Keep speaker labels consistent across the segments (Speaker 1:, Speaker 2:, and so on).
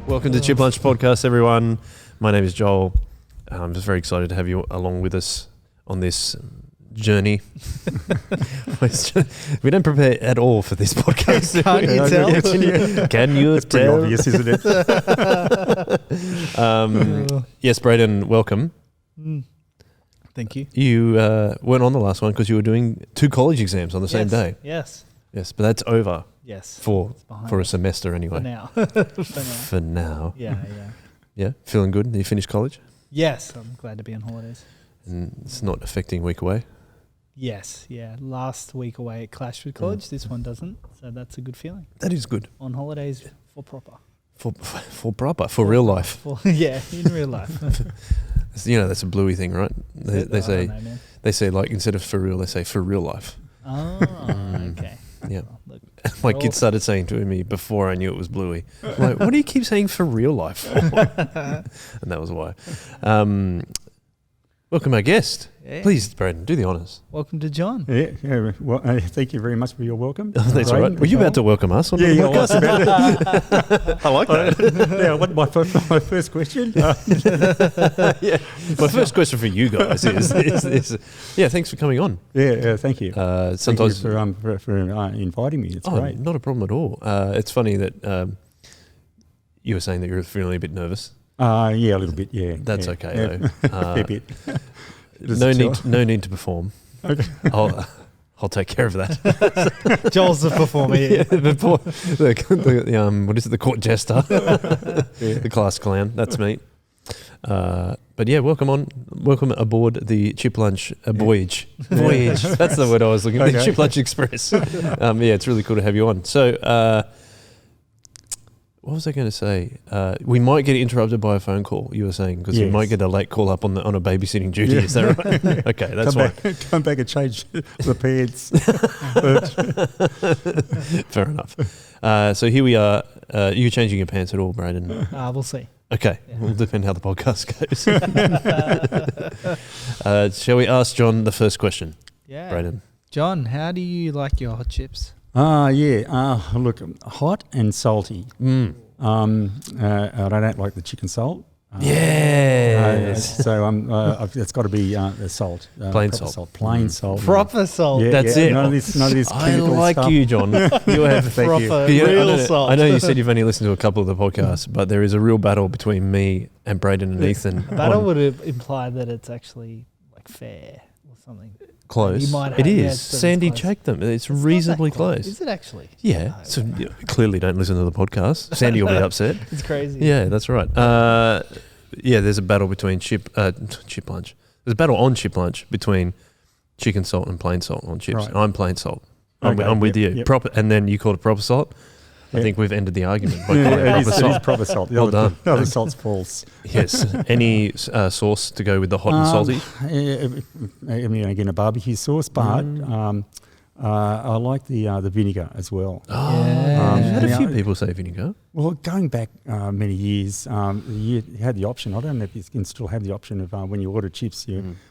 Speaker 1: Welcome to Chip Lunch Podcast, everyone. My name is Joel. I'm just very excited to have you along with us on this journey. We don't prepare at all for this podcast.
Speaker 2: Can't you tell?
Speaker 1: Can you
Speaker 3: It's pretty
Speaker 1: tell?
Speaker 3: obvious, isn't it?
Speaker 1: Yes, Braden, welcome.
Speaker 2: Thank you.
Speaker 1: You weren't on the last one because you were doing 2 college exams on the same day.
Speaker 2: Yes.
Speaker 1: Yes, but that's over
Speaker 2: Yes.
Speaker 1: for
Speaker 2: Behind
Speaker 1: a
Speaker 2: us.
Speaker 1: semester anyway.
Speaker 2: For now.
Speaker 1: For now.
Speaker 2: Yeah.
Speaker 1: Yeah, feeling good? You finished college?
Speaker 2: Yes, I'm glad to be on holidays.
Speaker 1: And it's not affecting week away?
Speaker 2: Yes, yeah. Last week away it clashed with college. This one doesn't. So that's a good feeling.
Speaker 1: That is good.
Speaker 2: On holidays for proper.
Speaker 1: For proper, for real life.
Speaker 2: Yeah, in real life.
Speaker 1: You know, that's a Bluey thing, right? They
Speaker 2: I don't
Speaker 1: say,
Speaker 2: know, man.
Speaker 1: like, instead of for real, they say for real life.
Speaker 2: Oh, okay.
Speaker 1: Yeah.
Speaker 2: Well, look,
Speaker 1: My
Speaker 2: we're
Speaker 1: kids
Speaker 2: all-
Speaker 1: started saying to me before I knew it was Bluey, like, what do you keep saying for real life for? And that was why. Welcome our guest.
Speaker 2: Yeah.
Speaker 1: Please, Braden, do the honours.
Speaker 2: Welcome to John.
Speaker 3: Yeah. Well, thank you very much for your welcome.
Speaker 1: That's all right. Were you about to welcome us on the
Speaker 3: Yeah, I
Speaker 1: podcast?
Speaker 3: was about to.
Speaker 1: I like that.
Speaker 3: Yeah, what my first question?
Speaker 1: Yeah. My first question for you guys is yeah, thanks for coming on.
Speaker 3: Thank you.
Speaker 1: Sometimes
Speaker 3: Thank you for inviting me. It's great.
Speaker 1: not a problem at all. It's funny that you were saying that you're feeling a bit nervous.
Speaker 3: Yeah, a little bit. Yeah,
Speaker 1: That's
Speaker 3: yeah.
Speaker 1: okay
Speaker 3: Yeah.
Speaker 1: though.
Speaker 3: A fair bit.
Speaker 1: No need to perform.
Speaker 3: Okay.
Speaker 1: I'll take care of that.
Speaker 2: Joel's the performer here.
Speaker 1: Before the what is it? The court jester, the class clown. That's me. But yeah, welcome aboard the Chip Lunch voyage. Voyage. That's the word I was looking for. The
Speaker 3: Okay.
Speaker 1: Chip Lunch Express. Yeah, it's really cool to have you on. So, what was I going to say? We might get interrupted by a phone call. You were saying because you
Speaker 3: Yes.
Speaker 1: might get a late call up on a babysitting duty.
Speaker 3: Yeah.
Speaker 1: Is that right? Okay, that's fine.
Speaker 3: Come back and change the pants.
Speaker 1: Fair enough. So here we are. You changing your pants at all, Braden?
Speaker 2: We'll see.
Speaker 1: Okay,
Speaker 2: Yeah.
Speaker 1: will depend how the podcast goes. Shall we ask John the first question,
Speaker 2: Yeah.
Speaker 1: Braden?
Speaker 2: John, how do you like your hot chips?
Speaker 3: Look, hot and salty. I don't like the chicken salt.
Speaker 1: Yes.
Speaker 3: It's got to be salt.
Speaker 1: Plain
Speaker 3: proper
Speaker 1: salt.
Speaker 3: Plain salt.
Speaker 2: Proper salt.
Speaker 3: Yeah,
Speaker 1: That's
Speaker 3: yeah,
Speaker 1: it.
Speaker 3: None of this
Speaker 1: I
Speaker 3: chemical
Speaker 1: like
Speaker 3: stuff.
Speaker 1: you, John. You have
Speaker 3: Thank you.
Speaker 2: Proper,
Speaker 1: Yeah,
Speaker 2: real salt.
Speaker 1: I know you said you've only listened to a couple of the podcasts, but there is a real battle between me and Braden and Ethan.
Speaker 2: Battle
Speaker 1: on
Speaker 2: would imply that it's actually like fair or something.
Speaker 1: close.
Speaker 2: You might
Speaker 1: It
Speaker 2: have-
Speaker 1: is.
Speaker 2: yeah, it's
Speaker 1: Sandy
Speaker 2: close.
Speaker 1: checked them. It's
Speaker 2: It's not that
Speaker 1: reasonably close.
Speaker 2: Is it actually?
Speaker 1: Yeah.
Speaker 2: Oh,
Speaker 1: So
Speaker 2: okay.
Speaker 1: you clearly don't listen to the podcast. Sandy will be upset.
Speaker 2: It's crazy.
Speaker 1: Yeah, that's right. Yeah, there's a battle between chip lunch. There's a battle on chip lunch between chicken salt and plain salt on chips.
Speaker 3: Right.
Speaker 1: I'm plain salt.
Speaker 3: Okay,
Speaker 1: I'm with
Speaker 3: yep,
Speaker 1: you.
Speaker 3: yep.
Speaker 1: Proper, and then you called it proper salt. I
Speaker 3: Yeah.
Speaker 1: think we've ended the argument by calling it
Speaker 3: Yeah,
Speaker 1: proper
Speaker 3: it is
Speaker 1: salt.
Speaker 3: proper salt. The
Speaker 1: Well
Speaker 3: other,
Speaker 1: done.
Speaker 3: The other salt's false.
Speaker 1: Yes. Any sauce to go with the hot and salty?
Speaker 3: I mean, again, a barbecue sauce, but I like the vinegar as well.
Speaker 1: Oh,
Speaker 2: Yeah.
Speaker 1: I've had a
Speaker 3: Yeah.
Speaker 1: few people say vinegar.
Speaker 3: Well, going back many years, you had the option. I don't know if you can still have the option of when you order chips,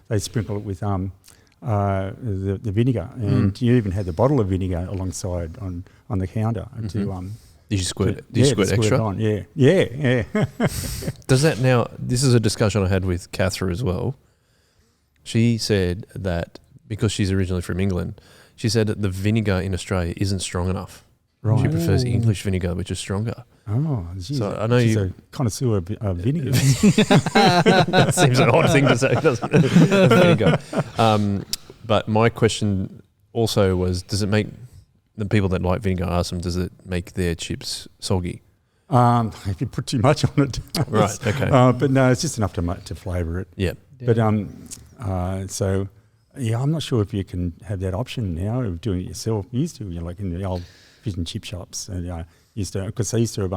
Speaker 3: they sprinkle it with the vinegar, and you even had the bottle of vinegar alongside on the counter to.
Speaker 1: Did you squirt?
Speaker 3: to-
Speaker 1: Did you
Speaker 3: yeah,
Speaker 1: squirt
Speaker 3: to
Speaker 1: extra?
Speaker 3: it on. Yeah.
Speaker 1: Does that now? This is a discussion I had with Catherine as well. She said that because she's originally from England, she said that the vinegar in Australia isn't strong enough.
Speaker 3: Right.
Speaker 1: She prefers
Speaker 2: Ooh.
Speaker 1: English vinegar, which is stronger.
Speaker 3: Oh, geez,
Speaker 1: So I know
Speaker 3: she's
Speaker 1: you-
Speaker 3: a connoisseur of vinegar.
Speaker 1: That seems an odd thing to say, doesn't it? Vinegar. But my question also was: does it make the people that like vinegar? I asked them, does it make their chips soggy?
Speaker 3: If you put too much on it,
Speaker 1: Right. Okay.
Speaker 3: but no, it's just enough to flavour it.
Speaker 1: Yeah.
Speaker 3: But so yeah, I'm not sure if you can have that option now of doing it yourself. You used to, like in the old fish and chip shops, and used to, because they used to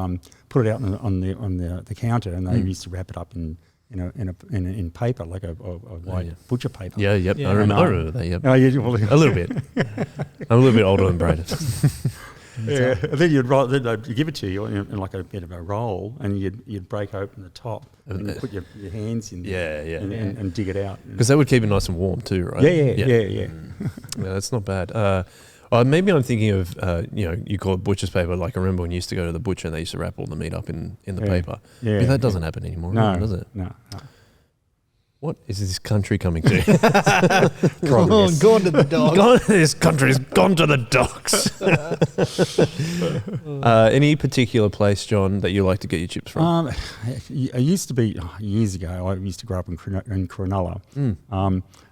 Speaker 3: put it out on the counter, and they used to wrap it up in paper, like a white butcher paper.
Speaker 1: Yeah. Yep.
Speaker 2: Yeah.
Speaker 1: I remember that. Yep.
Speaker 3: Oh, yeah, well,
Speaker 1: A little bit. I'm a little bit older than Braden.
Speaker 3: yeah. And then they'd give it to you in like a bit of a roll, and you'd break open the top and you'd put your hands in there
Speaker 1: Yeah.
Speaker 3: and dig it out.
Speaker 1: Because that would keep it nice and warm too, right?
Speaker 3: Yeah.
Speaker 1: Yeah, that's not bad. Maybe I'm thinking of, you call it butcher's paper. Like I remember when you used to go to the butcher and they used to wrap all the meat up in the paper.
Speaker 3: Yeah,
Speaker 1: But that doesn't happen anymore,
Speaker 3: no,
Speaker 1: does it?
Speaker 3: No.
Speaker 1: What is this country coming to?
Speaker 2: Gone to the dogs.
Speaker 1: This country's gone to the docks. Any particular place, John, that you like to get your chips from?
Speaker 3: I used to be years ago. I used to grow up in Cronulla,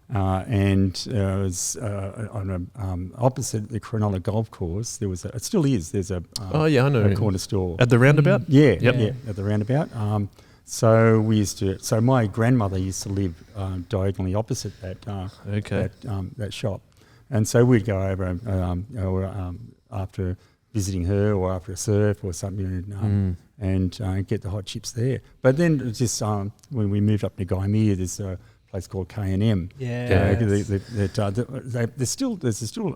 Speaker 3: and it was on opposite the Cronulla Golf Course. There was it still is. There's a
Speaker 1: I know
Speaker 3: a corner store
Speaker 1: at the roundabout.
Speaker 3: Yeah,
Speaker 1: Yep.
Speaker 3: yeah, at the roundabout. So we used to. So my grandmother used to live diagonally opposite that that shop, and so we'd go over after visiting her or after a surf or something, and get the hot chips there. But then it's just when we moved up to Gymea, there's a place called K&M.
Speaker 2: Yeah.
Speaker 3: There's still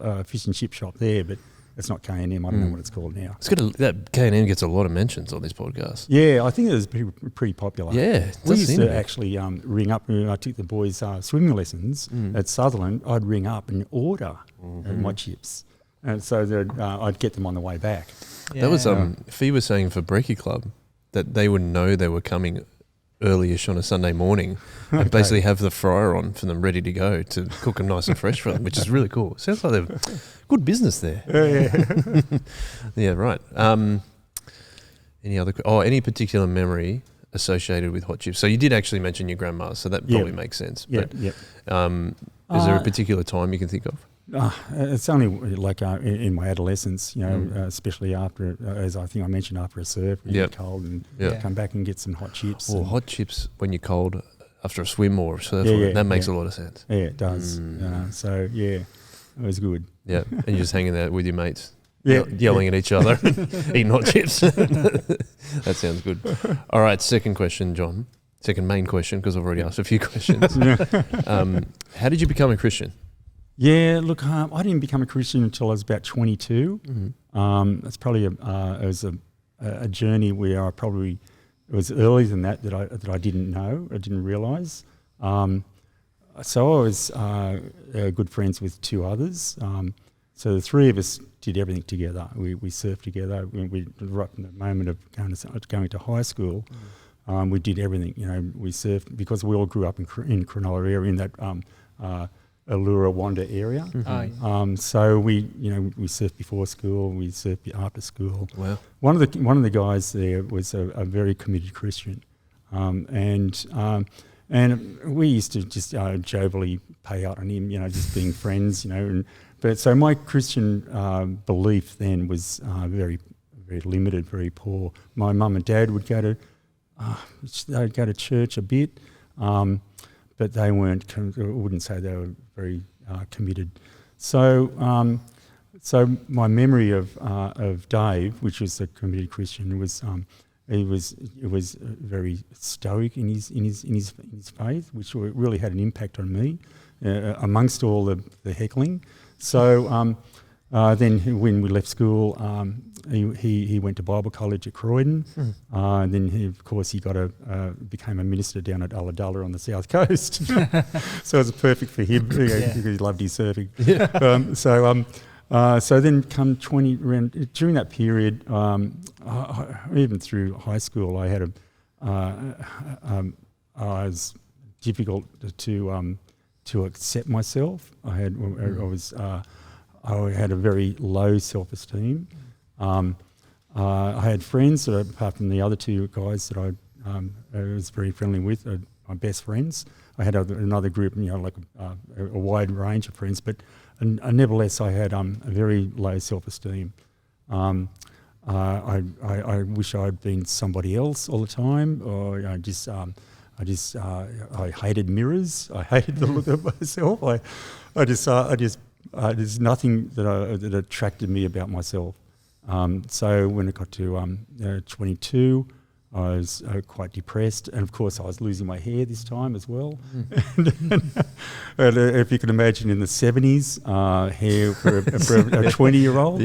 Speaker 3: a fish and chip shop there, but it's not K&M. I don't know what it's called now.
Speaker 1: That K&M gets a lot of mentions on this podcast.
Speaker 3: Yeah, I think it was pretty popular.
Speaker 1: Yeah,
Speaker 3: we used to actually ring up when I took the boys swimming lessons at Sutherland. I'd ring up and order my chips, and so I'd get them on the way back.
Speaker 2: Yeah.
Speaker 1: That was Fee was saying for Brekkie Club that they would know they were coming early-ish on a Sunday morning and basically have the fryer on for them ready to go to cook them nice and fresh for them, which is really cool. Sounds like they've good business there.
Speaker 3: Yeah.
Speaker 1: Yeah, right. Any particular memory associated with hot chips? So you did actually mention your grandma, so that probably makes sense.
Speaker 3: Yeah,
Speaker 1: but, is there a particular time you can think of?
Speaker 3: It's only like in my adolescence, especially after, as I think I mentioned, after a surf, you get cold and come back and get some hot chips.
Speaker 1: Or hot chips when you're cold after a swim or a surf. That makes a lot of sense.
Speaker 3: Yeah, it does. So, it was good.
Speaker 1: Yeah, and you're just hanging there with your mates, yelling at each other, eating hot chips. That sounds good. All right, second question, John. Second main question, because I've already asked a few questions. How did you become a Christian?
Speaker 3: Yeah, look, I didn't become a Christian until I was about 22. It's probably it was a journey where it was earlier than that I didn't know, I didn't realise. So I was good friends with two others. So the three of us did everything together. We surfed together. We right from the moment of going to high school, we did everything. We surfed because we all grew up in Cronulla area in that Allura Wanda area. So we surfed before school, we surfed after school.
Speaker 1: Wow.
Speaker 3: One of the guys there was a very committed Christian, and we used to just jovially pay out on him, just being friends, But so my Christian belief then was very, very limited, very poor. My mum and dad would go to church a bit. But they wouldn't say they were very committed. So my memory of Dave, which was a committed Christian, was he was very stoic in his faith, which really had an impact on me amongst all the heckling. So then when we left school, he went to Bible college at Croydon. Then he became a minister down at Ulladulla on the south coast. So it was perfect for him because he loved his surfing. So then come during that period, even through high school, I had I was difficult to accept myself. I had a very low self-esteem. I had friends, apart from the other two guys that I was very friendly with, my best friends. I had another group, like a wide range of friends, but nevertheless, I had a very low self-esteem. I wish I'd been somebody else all the time, or I hated mirrors. I hated the look of myself. There's nothing that attracted me about myself. So when it got to 22, I was quite depressed, and of course I was losing my hair this time as well. And if you can imagine, in the 70s, hair for a 20-year-old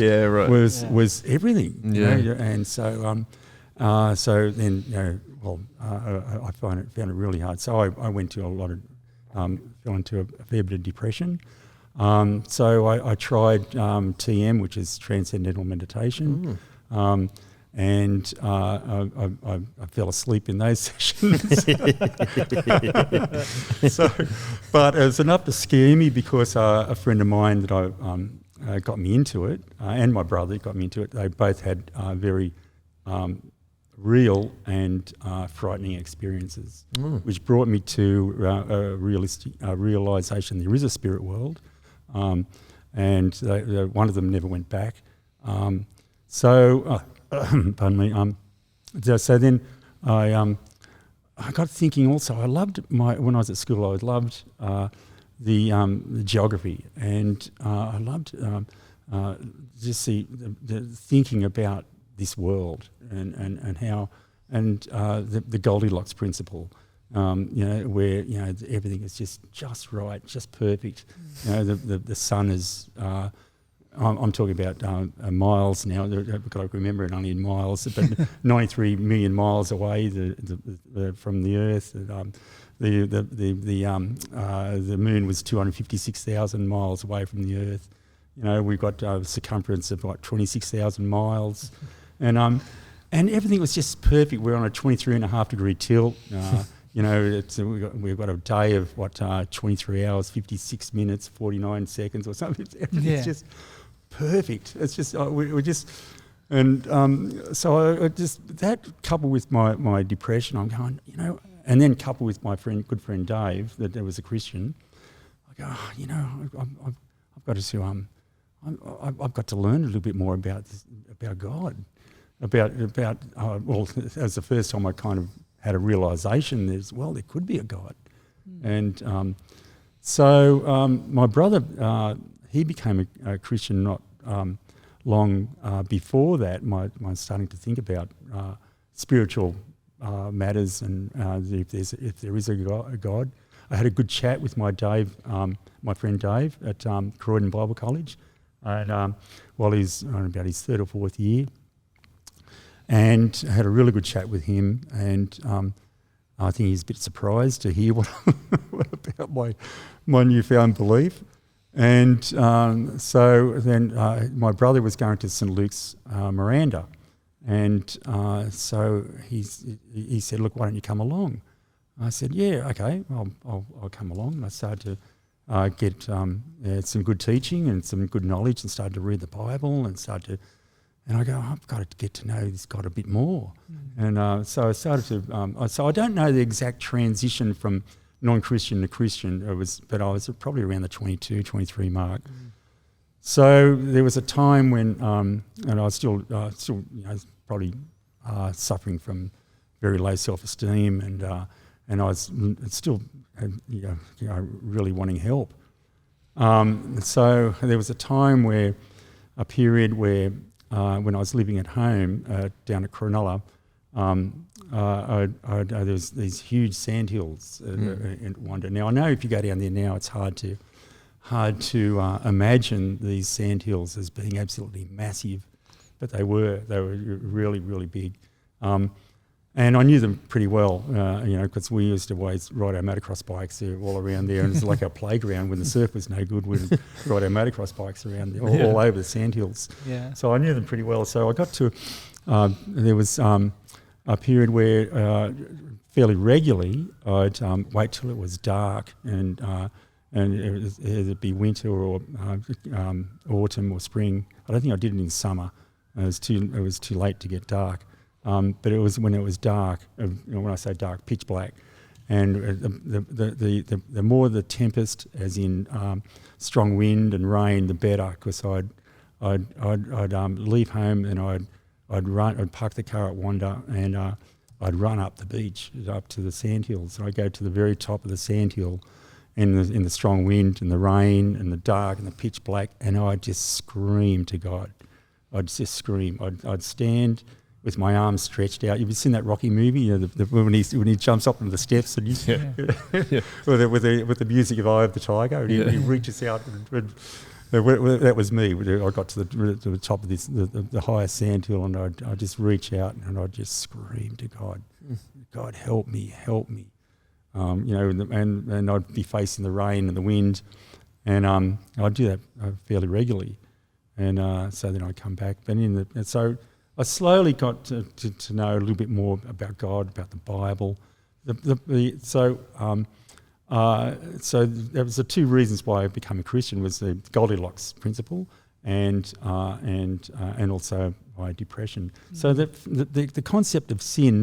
Speaker 3: was everything. And so then I found it really hard. So I went to fell into a fair bit of depression. So I tried TM, which is Transcendental Meditation. And I fell asleep in those sessions. But it was enough to scare me because a friend of mine that got me into it, and my brother got me into it. They both had very real and frightening experiences, which brought me to a realisation there is a spirit world, and one of them never went back. Pardon me. So then I got thinking also. I loved when I was at school. I loved the geography, and I loved just the thinking about this world and how the Goldilocks principle. Where everything is just right, just perfect. The sun is. I'm talking about miles now. I've got to remember it only in miles, but 93 million miles away from the Earth. The moon was 256,000 miles away from the Earth. We've got a circumference of like 26,000 miles, and everything was just perfect. We're on a 23.5 degree tilt. We've got a day of 23 hours, 56 minutes, 49 seconds or something. Everything's just perfect. It's just we're just, and so I just that coupled with my depression, I'm going, and then coupled with my good friend Dave, that was a Christian. I go, I've got to I've got to learn a little bit more about God, about well, that was the first time I kind of had a realisation there could be a God, and so my brother. He became a Christian not long before that. My starting to think about spiritual matters and if there is a God. I had a good chat with my friend Dave at Croydon Bible College, and while he's about his third or fourth year, and I had a really good chat with him. And I think he's a bit surprised to hear what about my newfound belief. And so then my brother was going to St Luke's Miranda, and so he said, "Look, why don't you come along?" I said, "Yeah, okay, I'll come along." And I started to get some good teaching and some good knowledge, and started to read the Bible and and I go, I've got to get to know this God a bit more. And so I started to. So I don't know the exact transition from non-Christian to Christian, but I was probably around the 22, 23 mark. So there was a time when, and I was still probably suffering from very low self-esteem, and I was still, really wanting help. So there was a period where when I was living at home down at Cronulla. There's these huge sandhills in Wanda. Now I know if you go down there now, it's hard to imagine these sandhills as being absolutely massive, but they were really, really big, and I knew them pretty well, because we used to always ride our motocross bikes there all around there, and it's like our playground. When the surf was no good, we'd ride our motocross bikes around there, all over the sandhills. Yeah. So I knew them pretty well. So I got to there was. A period where fairly regularly I'd wait till it was dark and it'd be winter or autumn or spring. I don't think I did it in summer. It was too late to get dark. But it was when it was dark. When I say dark, pitch black, and the more the tempest, as in strong wind and rain, the better. Because I'd leave home and I'd park the car at Wanda and I'd run up the beach, up to the sandhills. And I'd go to the very top of the sandhill in the strong wind and the rain and the dark and the pitch black, and I'd just scream to God. I'd just scream. I'd stand with my arms stretched out. You've seen that Rocky movie, when he jumps up on the steps and with the music of Eye of the Tiger, and he reaches out and that was me. I got to the top of the highest sandhill, and I'd just reach out and I'd just scream to God, God, help me, help me. And I'd be facing the rain and the wind, and I'd do that fairly regularly, and so then I'd come back. But and so I slowly got to know a little bit more about God, about the Bible. So there was the two reasons why I became a Christian was the Goldilocks principle and also my depression. So the concept of sin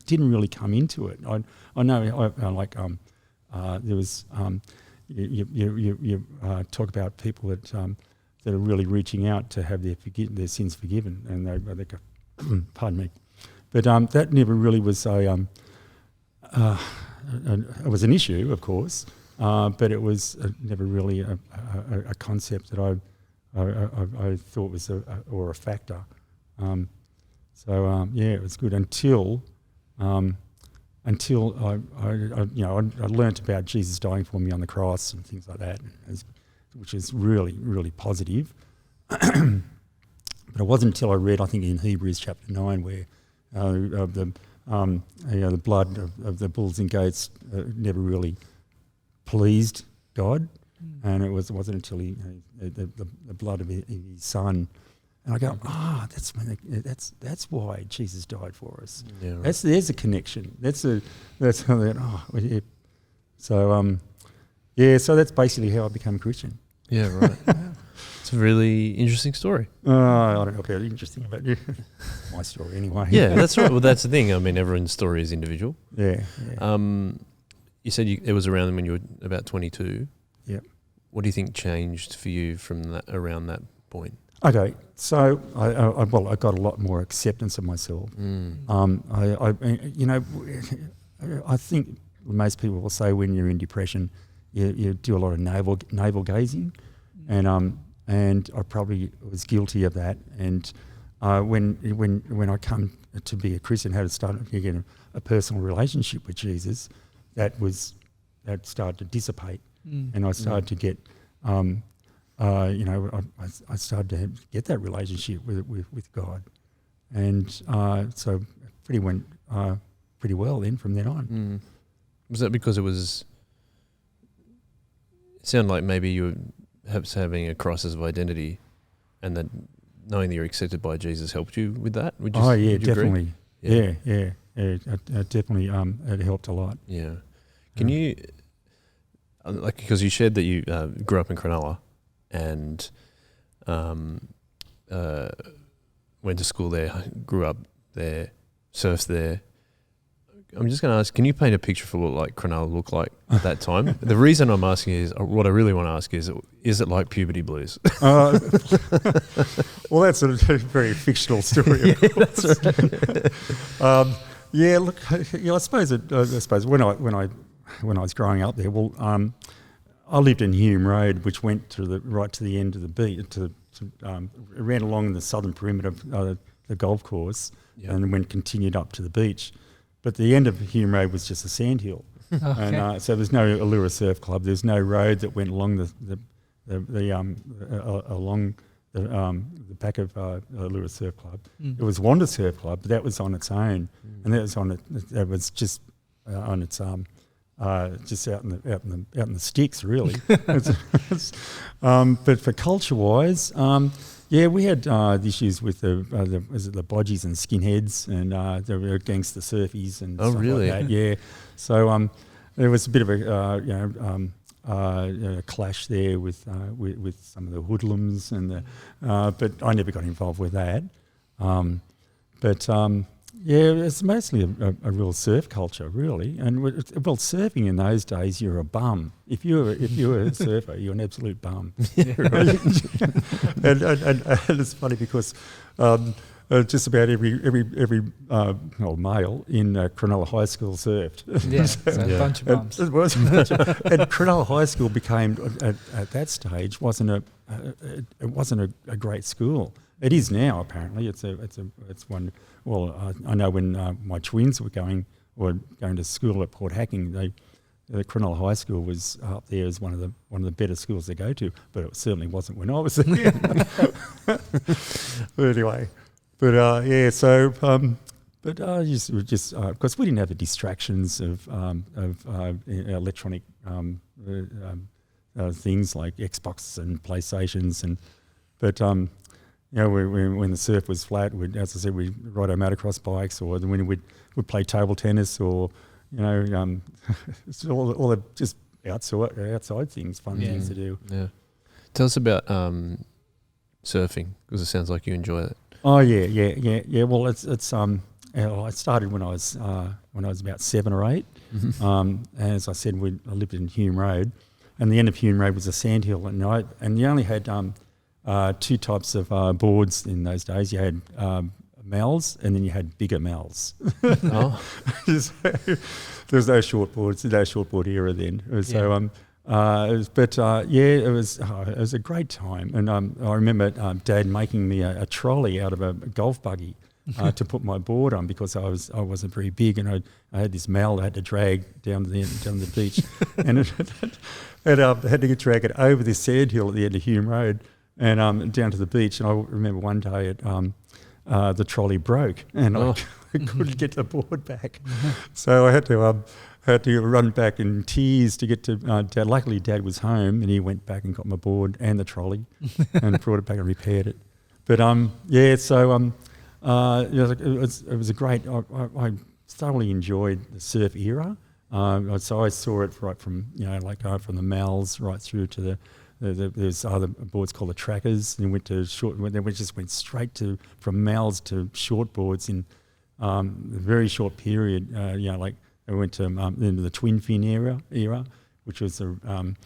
Speaker 3: didn't really come into it. I know there was you talk about people that are really reaching out to have their sins forgiven, and they go, pardon me, but that never really was it was an issue, of course, but it was never really a concept that I thought was a factor. It was good until I learnt about Jesus dying for me on the cross and things like that, which is really, really positive. But it wasn't until I read, I think, in Hebrews chapter 9, where the blood of the bulls and goats never really pleased God, and it wasn't until the blood of his son. And I go, that's why Jesus died for us. Yeah, right. There's a connection. So that's basically how I became a Christian.
Speaker 1: Yeah, right. It's a really interesting story.
Speaker 3: I don't know about interesting, but my story anyway.
Speaker 1: Yeah, that's right. Well, that's the thing. I mean, everyone's story is individual.
Speaker 3: Yeah.
Speaker 1: You said it was around when you were about 22.
Speaker 3: Yep.
Speaker 1: What do you think changed for you from around that point?
Speaker 3: Okay, so I got a lot more acceptance of myself. I think most people will say when you're in depression, you do a lot of navel gazing, and I probably was guilty of that. And when I come to be a Christian, had to start again a personal relationship with Jesus, that started to dissipate, and I started to get. I started to get that relationship with God, and so went pretty well then from then on.
Speaker 1: Was that because it sounded like maybe you were having a crisis of identity, and that knowing that you're accepted by Jesus helped you with that? Would you
Speaker 3: definitely. Yeah. Definitely. It helped a lot.
Speaker 1: Yeah. Can you, because you shared that you grew up in Cronulla, and went to school there, grew up there, surfed there. I'm just going to ask, can you paint a picture for what Cronulla looked like at that time? The reason I'm asking is, what I really want to ask is it like puberty blues?
Speaker 3: Well, that's a very fictional story. Of course. That's right. I suppose when I was growing up there, I lived in Hume Road, which went right to the end of the beach. Ran along the southern perimeter of the golf course, and then continued up to the beach. But the end of Hume Road was just a sandhill, and so there's no Allura Surf Club. There's no road that went along along the back of Allura Surf Club. It was Wanda Surf Club, but that was on its own, and that was that was just on its just out in the sticks, really. But for culture-wise, we had issues with the bodgies and skinheads, and there were gangster surfies and stuff like that. Yeah, so there was a bit of a clash there with some of the hoodlums, but I never got involved with that. It's mostly a real surf culture, really. And surfing in those days, you're a bum. If you were a surfer, you're an absolute bum. and it's funny because just about every male in Cronulla High School surfed.
Speaker 2: Yeah, a bunch of bums.
Speaker 3: And Cronulla High School became at that stage wasn't a great school. It is now, apparently. It's one. Well, I know when my twins were going to school at Port Hacking, the Cronulla High School was up there as one of the better schools to go to, but it certainly wasn't when I was there. But anyway, because we didn't have the distractions of electronic things like Xbox and PlayStations, but when the surf was flat, as I said, we'd ride our motocross bikes, or when we'd play table tennis, or it's all the just outside things, fun things to do.
Speaker 1: Yeah. Tell us about surfing, because it sounds like you enjoy it.
Speaker 3: Oh yeah. Well, it's I started when I was about 7 or 8. And as I said, I lived in Hume Road, and the end of Hume Road was a sandhill at night, and you only had 2 types of boards in those days. You had Mals, and then you had bigger Mals.
Speaker 1: Oh.
Speaker 3: There was no shortboard era then. So it was a great time, and I remember Dad making me a trolley out of a golf buggy to put my board on, because I wasn't very big, and I had this Mal I had to drag down the beach, and I had to drag it over this sandhill at the end of Hume Road and down to the beach. And I remember one day the trolley broke, and I couldn't get the board back, so I had to run back in tears to get to Dad. Luckily, Dad was home, and he went back and got my board and the trolley and brought it back and repaired it. But it was a great. I thoroughly enjoyed the surf era. So I saw it right from from the Mals right through to there's other boards called the Trackers, and went to just went straight from Mals to short boards in a very short period. I went to into the twin fin era, which was some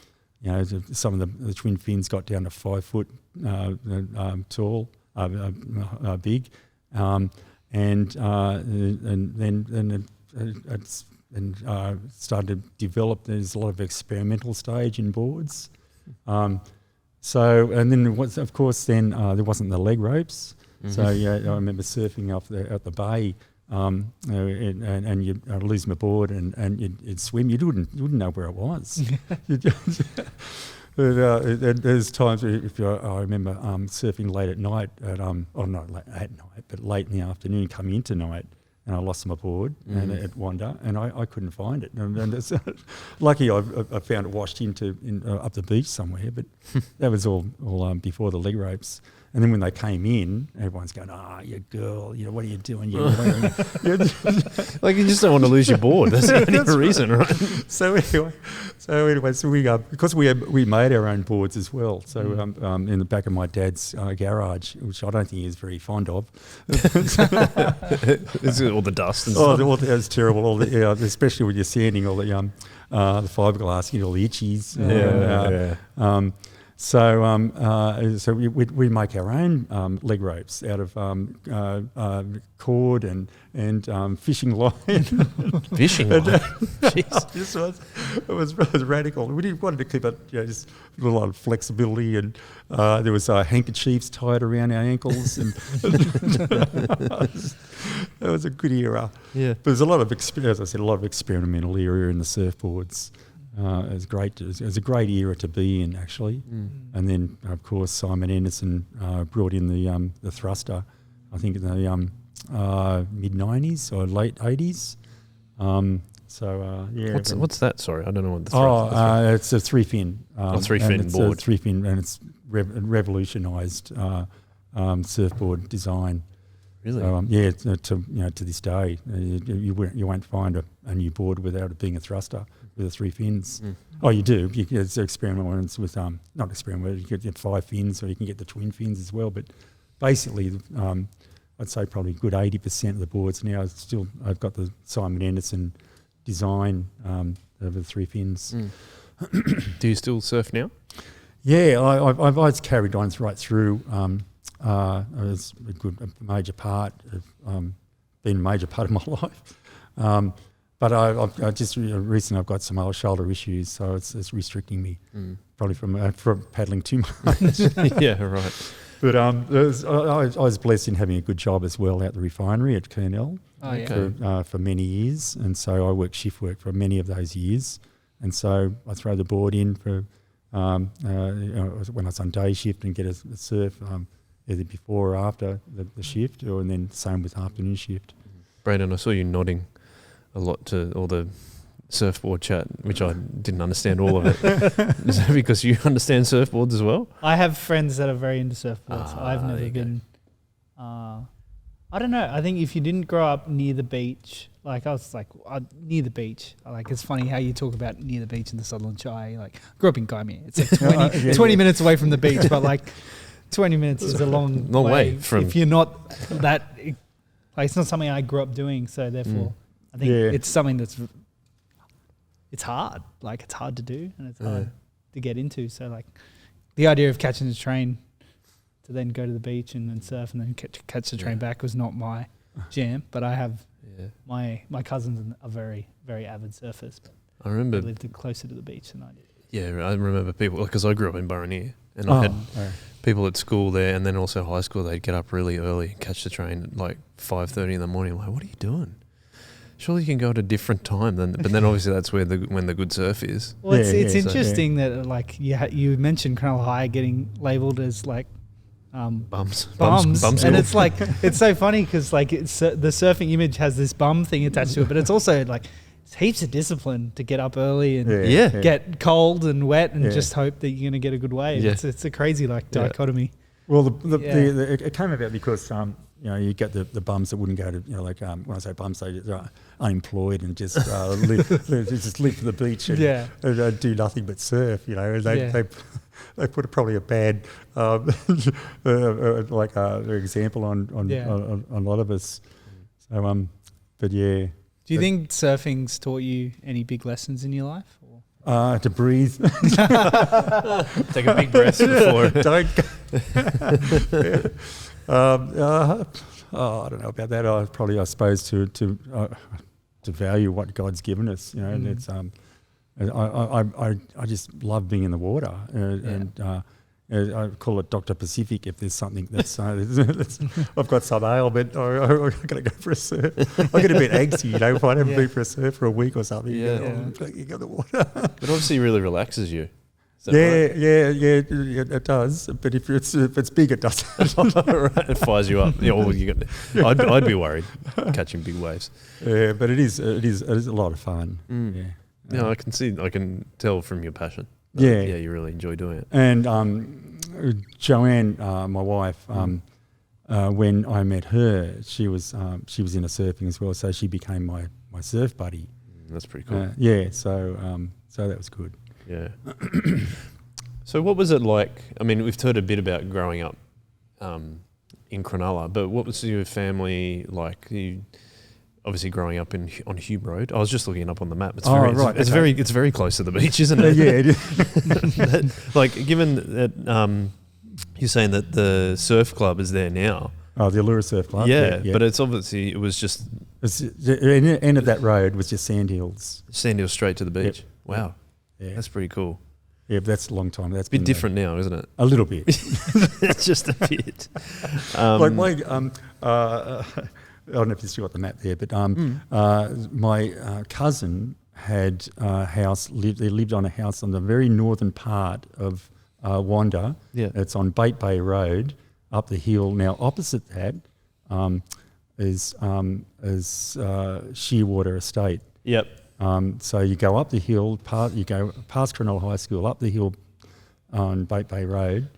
Speaker 3: of the twin fins got down to 5 foot tall, big, and then it started to develop. There's a lot of experimental stage in boards. Then there wasn't the leg ropes. So I remember surfing out the bay. And you'd lose my board and you'd swim. You wouldn't know where it was. There's times where I remember surfing late at night not late at night, but late in the afternoon, coming into night, and I lost my board and at Wanda, and I couldn't find it. And it's, lucky I found it washed up the beach somewhere, but that was all before the leg ropes. And then when they came in, everyone's going, you girl, what are you doing?
Speaker 1: Like, you just don't want to lose your board. That's the only reason, right?
Speaker 3: So we because we made our own boards as well. So in the back of my dad's garage, which I don't think he is very fond of.
Speaker 1: It's all the dust and stuff.
Speaker 3: It was terrible. Especially when you're sanding all the fiberglass, you get all the itchies. So we make our own leg ropes out of cord and fishing line.
Speaker 1: Fishing line? Jeez.
Speaker 3: It was radical. We wanted to keep it just a lot of flexibility, and there was handkerchiefs tied around our ankles. And it was a good era.
Speaker 1: Yeah.
Speaker 3: But there's a lot of experimental era in the surfboards. It was great. It was a great era to be in, actually. And then, of course, Simon Anderson brought in the thruster, I think in the mid-90s or late 80s.
Speaker 1: What's that? Sorry, I don't know what the thruster is.
Speaker 3: It's a 3-fin.
Speaker 1: 3-fin board.
Speaker 3: 3-fin, and it's revolutionised surfboard design.
Speaker 1: Really?
Speaker 3: To this day, you won't find a new board without it being a thruster with the 3 fins. Oh, you do. It's experimental ones with not experimental. You can get 5 fins, or you can get the twin fins as well. But basically, I'd say probably a good 80% of the boards now I've got the Simon Anderson design of the 3 fins.
Speaker 1: Do you still surf now?
Speaker 3: Yeah, I've always carried on right through. It was a major part of been a major part of my life. But I just recently I've got some old shoulder issues, so it's restricting me probably from paddling too much.
Speaker 1: Yeah, right.
Speaker 3: But I was blessed in having a good job as well at the refinery at Kurnell for many years, and so I worked shift work for many of those years, and so I throw the board in for when I was on day shift and get a surf either before or after the shift, and then same with afternoon shift.
Speaker 1: Brandon, I saw you nodding a lot to all the surfboard chat, which I didn't understand all of it. Is that because you understand surfboards as well?
Speaker 2: I have friends that are very into surfboards. I've
Speaker 1: there
Speaker 2: never
Speaker 1: you go.
Speaker 2: been. I don't know. I think if you didn't grow up near the beach, like I was like near the beach, like it's funny how you talk about near the beach in the Sutherland Shire. Like grew up in Gymea. It's like 20 minutes away from the beach, but like 20 minutes is a long
Speaker 1: way from-
Speaker 2: if you're not that. Like it's not something I grew up doing, so therefore I think it's something that's it's hard. Like it's hard to do and it's hard to get into. So like the idea of catching the train to then go to the beach and then surf and then catch the train back was not my jam. But I have my cousins are very, very avid surfers. But
Speaker 1: I remember
Speaker 2: they lived closer to the beach than I did.
Speaker 1: Yeah, I remember people, because I grew up in Burraneer, and I had people at school there, and then also high school. They'd get up really early, catch the train at like 5:30 in the morning. I'm like, what are you doing? Surely you can go at a different time. But then obviously that's where when the good surf is.
Speaker 2: Well, it's interesting that like you mentioned Cronulla High getting labelled as like
Speaker 1: Bums.
Speaker 2: And it's like it's so funny because like the surfing image has this bum thing attached to it, but it's also like it's heaps of discipline to get up early and get cold and wet and just hope that you're going to get a good wave. Yeah. It's a crazy like dichotomy.
Speaker 3: Well, it came about because you get the bums that wouldn't go to when I say bums, they're unemployed and just live for the beach and do nothing but surf. They put probably a bad example on a lot of us. So but yeah.
Speaker 2: Do you think surfing's taught you any big lessons in your life?
Speaker 3: To breathe.
Speaker 1: Take a big breath before.
Speaker 3: Don't. I don't know about that. I suppose to value what God's given us. And it's I just love being in the water, and I call it Dr. Pacific if there's something that's I've got some ailment or I've got to go for a surf. I get a bit angsty, if I haven't been for a surf for a week or something. You go the water.
Speaker 1: But obviously, it really relaxes you.
Speaker 3: It does. But if it's big, it doesn't.
Speaker 1: Right, it fires you up. I'd be worried catching big waves.
Speaker 3: Yeah, but it is a lot of fun. Yeah.
Speaker 1: No, I can tell from your passion. You really enjoy doing it.
Speaker 3: And Joanne, my wife, when I met her, she was into surfing as well, so she became my surf buddy.
Speaker 1: That's pretty cool.
Speaker 3: So that was good.
Speaker 1: Yeah. So what was it like? I mean, we've heard a bit about growing up in Cronulla, but what was your family like? Obviously, growing up on Hume Road, I was just looking it up on the map. It's very close to the beach, isn't it?
Speaker 3: Yeah, it is.
Speaker 1: Like, given that you're saying that the surf club is there now.
Speaker 3: Oh, the Allura Surf Club.
Speaker 1: Yeah, but it was just
Speaker 3: the end of that road was just sandhills.
Speaker 1: Sandhills straight to the beach.
Speaker 3: Yep.
Speaker 1: Wow, that's pretty cool.
Speaker 3: Yeah, but that's a long time. That's
Speaker 1: a bit different now, isn't it?
Speaker 3: A little bit.
Speaker 1: Just a bit.
Speaker 3: I don't know if you still got the map there, but my cousin had a house. They lived on a house on the very northern part of Wanda.
Speaker 1: Yeah,
Speaker 3: it's on Bait Bay Road, up the hill. Now, opposite that is Shearwater Estate.
Speaker 1: Yep.
Speaker 3: So you go up the hill, you go past Cronulla High School, up the hill on Bait Bay Road,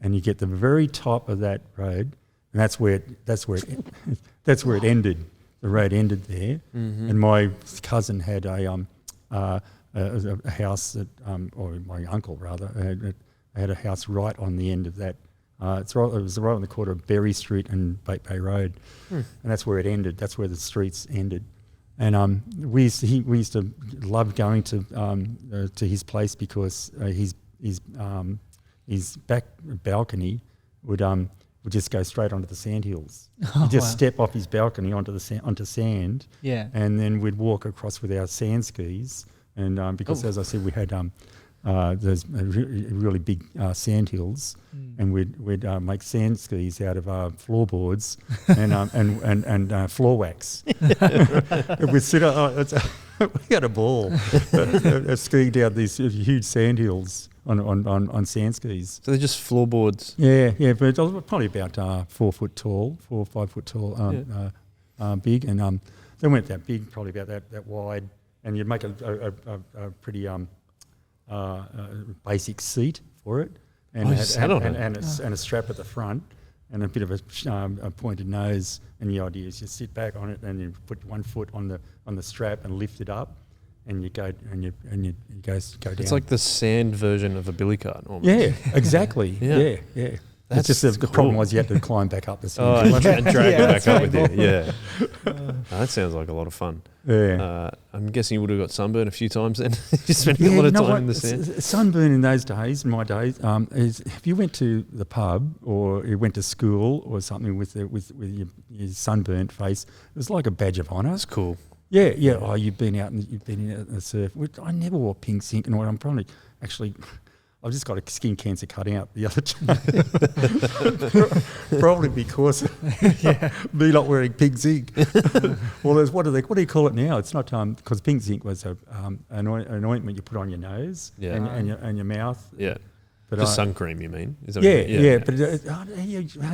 Speaker 3: and you get the very top of that road. And that's where it ended. The road ended there, and my cousin had a house that, or my uncle rather, had a house right on the end of that. It was right on the corner of Berry Street and Bait Bay Road, and that's where it ended. That's where the streets ended. And we used to love going to his place because his back balcony would just go straight onto the sandhills. He'd just step off his balcony onto sand, and then we'd walk across with our sand skis. And because, as I said, we had those really big sandhills, and we'd make sand skis out of floorboards and floor wax. We'd sit we had a ball skiing down these huge sandhills on sand skis.
Speaker 1: So they're just floorboards.
Speaker 3: Yeah, but it was probably about 4 foot tall, 4 or 5 foot tall, big, and they weren't that big, probably about that wide. and you'd make a pretty basic seat for it, and a strap at the front, and a bit of a pointed nose. And the idea is you sit back on it, and you put one foot on the strap and lift it up, and you go go down.
Speaker 1: It's like the sand version of a billy cart. Almost.
Speaker 3: Yeah, exactly. yeah. That's just the problem was you had to climb back up the sand.
Speaker 1: And drag it back up with you. Yeah, that sounds like a lot of fun.
Speaker 3: Yeah,
Speaker 1: I'm guessing you would have got sunburned a few times then. You're spending a lot of time in the sand.
Speaker 3: Sunburn in those days, in my days, is if you went to the pub or you went to school or something with your sunburnt face, it was like a badge of honour.
Speaker 1: That's cool.
Speaker 3: Yeah. Oh, you've been out in the surf. I never wore pink zinc, and I'm probably actually. I've just got a skin cancer cut out the other day, probably because me not wearing pink zinc. Well, there's what do you call it now? It's not because pink zinc was an ointment you put on your nose and your mouth.
Speaker 1: Yeah, but sun cream, you mean? Is that
Speaker 3: But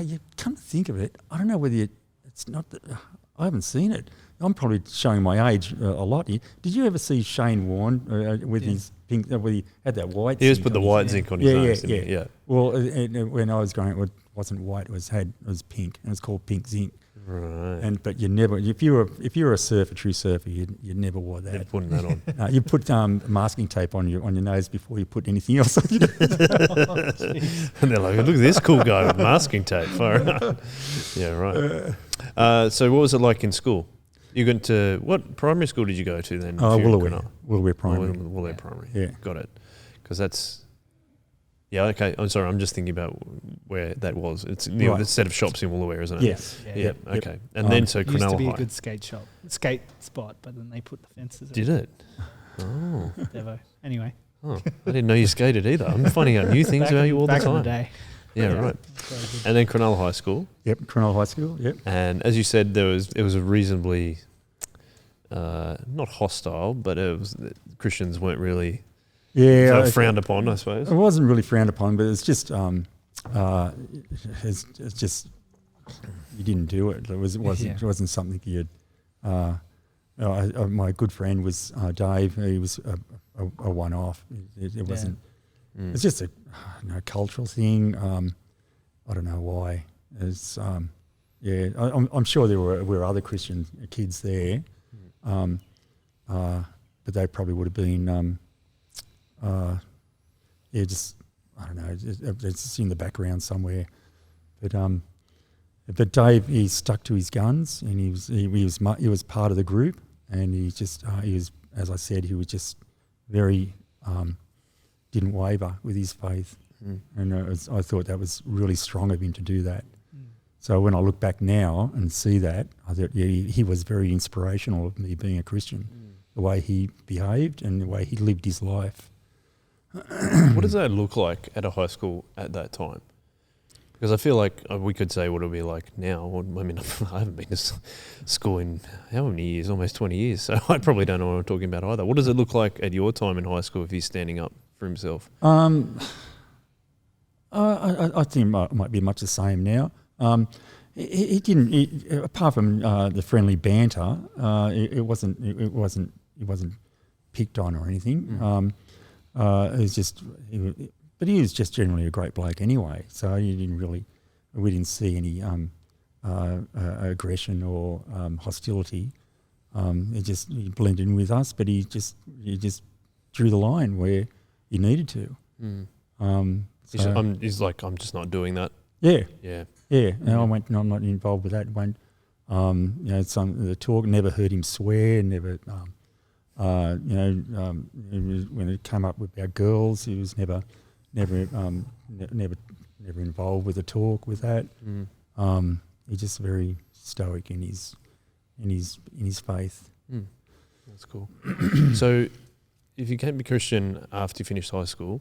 Speaker 3: you come to think of it, I don't know whether it's not that I haven't seen it. I'm probably showing my age a lot here. Did you ever see Shane Warne with his pink, where he had that white
Speaker 1: zinc? He put the white zinc on his nose. Yeah.
Speaker 3: Well, when I was growing up, it wasn't white, it was pink, and it was called pink zinc.
Speaker 1: Right.
Speaker 3: But you never, if you were a true surfer, you never wore that.
Speaker 1: Never putting that on.
Speaker 3: You put masking tape on your nose before you put anything else on your nose.
Speaker 1: And they're like, look at this cool guy with masking tape. Yeah, right. So what was it like in school? You went to, what primary school did you go to then?
Speaker 3: Woolooware Primary.
Speaker 1: Woolooware Primary.
Speaker 3: Yeah.
Speaker 1: Got it. Because that's, okay. I'm sorry. I'm just thinking about where that was. It's near the set of shops in Woolooware, isn't it?
Speaker 3: Yes.
Speaker 1: Yeah. Okay. And then so Cronulla
Speaker 2: used to be
Speaker 1: High.
Speaker 2: a good skate spot, but then they put the fences.
Speaker 1: Did it? Oh.
Speaker 2: Devo. Anyway.
Speaker 1: Oh, I didn't know you skated either. I'm finding out new things about you all the time.
Speaker 2: Back in the day.
Speaker 1: Yeah, right. And then Cronulla High School.
Speaker 3: Yep, Cronulla High School. Yep.
Speaker 1: And as you said, it was a reasonably not hostile, but Christians weren't really frowned upon, I suppose.
Speaker 3: It wasn't really frowned upon, but it's just it's just you didn't do it. It wasn't something you'd. My good friend was Dave. He was a one-off. It wasn't. It's just a cultural thing. I don't know why. It's I'm sure there were other Christian kids there, but they probably would have been just I don't know. It's in the background somewhere. But Dave, he stuck to his guns, and he was part of the group, and he was, as I said, he was just very. Didn't waver with his faith, and I thought that was really strong of him to do that. So when I look back now and see that, I thought he was very inspirational of me being a Christian, the way he behaved and the way he lived his life.
Speaker 1: What does that look like at a high school at that time? Because I feel like we could say what it'll be like now. I mean, I haven't been to school in how many years? Almost 20 years. So I probably don't know what I'm talking about either. What does it look like at your time in high school if he's standing up for himself?
Speaker 3: I think it might be much the same now. He didn't, apart from the friendly banter, it wasn't picked on or anything. It was just, but he was just generally a great bloke anyway. So we didn't see any aggression or hostility. He blended in with us, but he just drew the line where he needed to.
Speaker 1: He's like, I'm just not doing that.
Speaker 3: Yeah. And I went, no, I'm not involved with that. When the talk never heard him swear, never. When it came up with our girls, he was never involved with the talk with that. He's just very stoic in his faith.
Speaker 1: That's cool. So, if you became a Christian after you finished high school,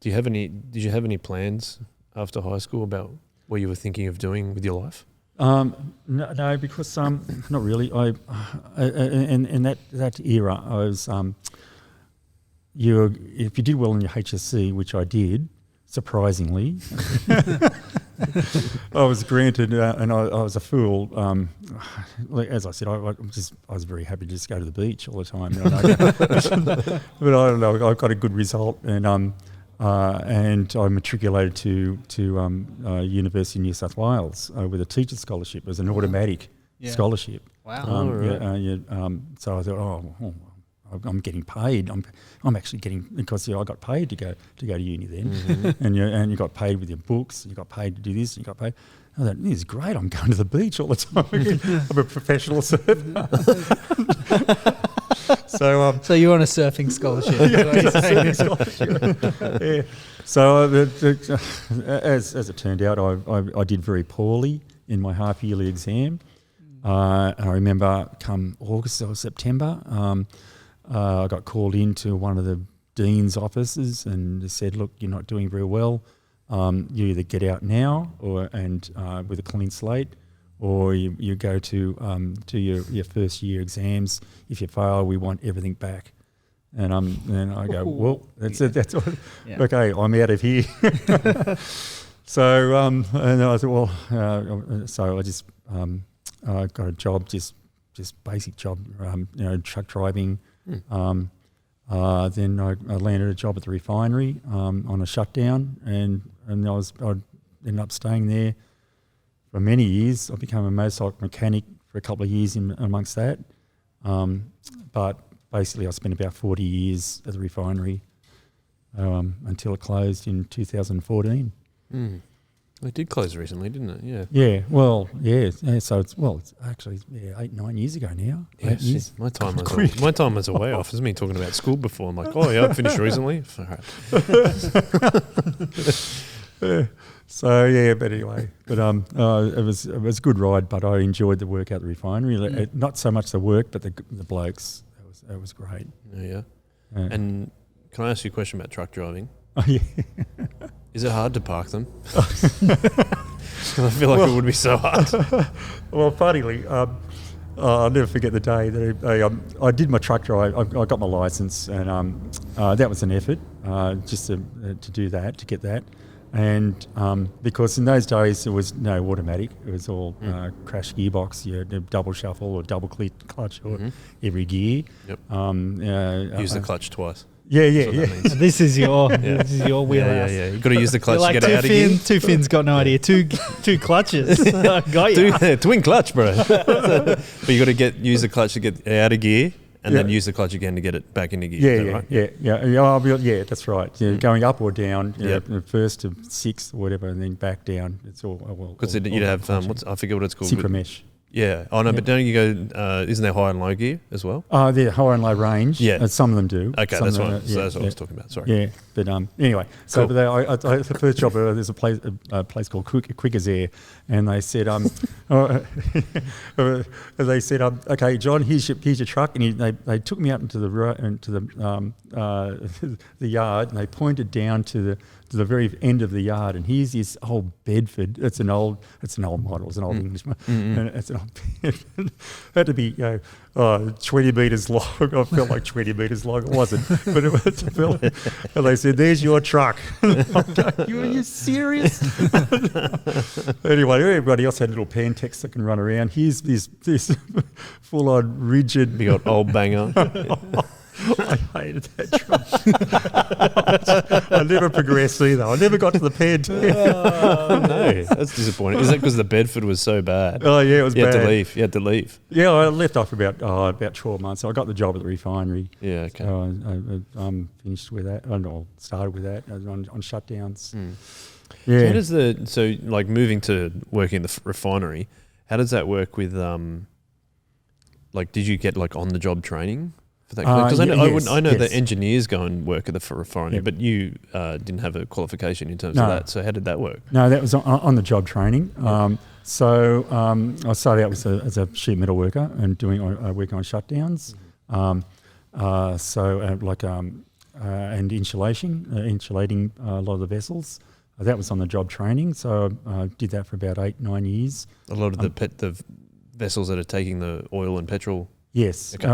Speaker 1: did you have any plans after high school about what you were thinking of doing with your life?
Speaker 3: No, because not really. In that era, I was if you did well in your HSC, which I did, surprisingly, I was granted, and I was a fool. As I said, I was very happy to just go to the beach all the time. But I don't know. I got a good result, and I matriculated to University of New South Wales with a teacher's scholarship. It was an automatic scholarship.
Speaker 2: Wow.
Speaker 3: So I thought, I'm getting paid. I'm actually getting, because I got paid to go to uni then, and you got paid with your books. You got paid to do this. You got paid. I thought, this is great. I'm going to the beach all the time. I'm a professional surfer.
Speaker 2: So you're on a surfing scholarship.
Speaker 3: Yeah. So as it turned out, I did very poorly in my half yearly exam. I remember come August or September, I got called into one of the dean's offices and they said, look, you're not doing very well. You either get out now with a clean slate, or you go to your first year exams. If you fail, we want everything back. And I go, well, that's it. That's what, okay, I'm out of here. So and I thought, well, so I just got a job, just basic job, truck driving. Then I landed a job at the refinery on a shutdown, and I ended up staying there for many years. I became a motorcycle mechanic for a couple of years amongst that. But basically I spent about 40 years at the refinery until it closed in 2014.
Speaker 1: It did close recently, didn't it? Yeah.
Speaker 3: Yeah. Well, yeah. So it's actually 8-9 years ago now.
Speaker 1: Yeah, 8 years. My time was a way off. It's me talking about school before. I'm like, oh yeah, I finished recently. All right.
Speaker 3: So yeah, but anyway, it was a good ride. But I enjoyed the work at the refinery. Not so much the work, but the blokes. That was great.
Speaker 1: Yeah. And can I ask you a question about truck driving?
Speaker 3: Oh yeah.
Speaker 1: Is it hard to park them? Because I feel like it would be so hard.
Speaker 3: Well, funnily, I'll never forget the day that I did my truck drive. I got my license, and that was an effort just to do that, to get that. And because in those days there was no automatic, it was all crash gearbox. You had a double shuffle or double clutch or every gear.
Speaker 1: Yep. Use the clutch twice.
Speaker 3: Yeah.
Speaker 2: This is your wheelhouse.
Speaker 1: Yeah. You've got to use the clutch
Speaker 2: like
Speaker 1: to get out of gear.
Speaker 2: Two fins, got no idea. Two clutches. Got you.
Speaker 1: Twin clutch, bro. But you got to use the clutch to get out of gear, and then use the clutch again to get it back into gear.
Speaker 3: Yeah, that's right. Yeah, going up or down, first to 6 or whatever, and then back down. It's all well.
Speaker 1: Because you'd have I forget what it's called.
Speaker 3: Synchro mesh.
Speaker 1: Yeah. Oh no, but don't you go? Isn't there high and low gear as well?
Speaker 3: They're high and low range. Yeah, some of them do.
Speaker 1: Okay, that's what I was talking about. Sorry.
Speaker 3: Yeah, but anyway, so cool. The first job there's a place called Quickers Air, and they said okay, John, here's your truck, and they took me out into the yard, and they pointed down to the very end of the yard, and here's this old Bedford. It's an old model. It's an old English model. And it's an old Bedford. It had to be 20 metres long. I felt like 20 metres long. It wasn't, but it was. And they said, "There's your truck." Are you serious? Anyway, everybody else had little Pantex that can run around. Here's this full-on rigid,
Speaker 1: big old banger.
Speaker 3: I hated that truck. I never progressed either. I never got to the pad.
Speaker 1: No, that's disappointing. Is that because the Bedford was so bad?
Speaker 3: Oh yeah, it was bad.
Speaker 1: You had to leave.
Speaker 3: Yeah, I left after about 12 months. So I got the job at the refinery.
Speaker 1: Yeah, okay.
Speaker 3: So I finished with that. I started with that on shutdowns.
Speaker 1: Yeah. So like moving to working in the refinery, how does that work with like did you get like on the job training? Because I know that engineers go and work at the refinery, but you didn't have a qualification in terms of that. So how did that work?
Speaker 3: No, that was on the job training. So I started out as a sheet metal worker and working on shutdowns. And insulating a lot of the vessels. That was on the job training. So I did that for about 8-9 years.
Speaker 1: A lot of the vessels that are taking the oil and petrol.
Speaker 3: Yes, okay.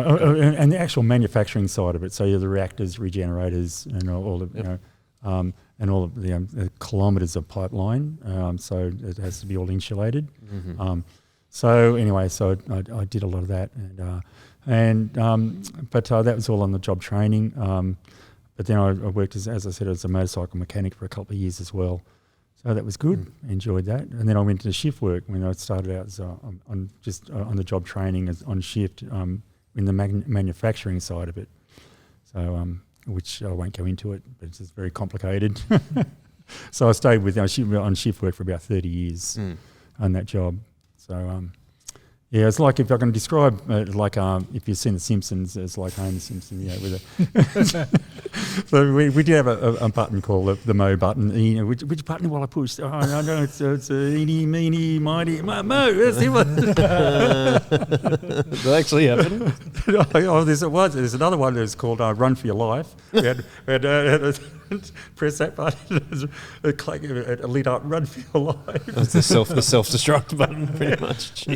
Speaker 3: And the actual manufacturing side of it. So the reactors, regenerators, and all the and all of the kilometres of pipeline, so it has to be all insulated.
Speaker 1: Mm-hmm.
Speaker 3: So anyway, so I did a lot of that, but that was all on the job training. But then I worked as I said, as a motorcycle mechanic for a couple of years as well. So that was good. Enjoyed that. And then I went to shift work when I started out as on the job training as on shift in the manufacturing side of it. So which I won't go into it, but it's just very complicated. So I stayed with on shift work for about 30 years on that job. So yeah, it's like if I can describe if you've seen The Simpsons, it's like Homer Simpson, So we did have a button called the Mo button. Which button will I push? Oh no, it's eeny, meeny, mighty, Mo. That's it.
Speaker 1: Did that actually happen?
Speaker 3: There's another one that's called Run for Your Life. We had press that button, it lit up, Run for Your Life.
Speaker 1: That's the self-destruct button, pretty much.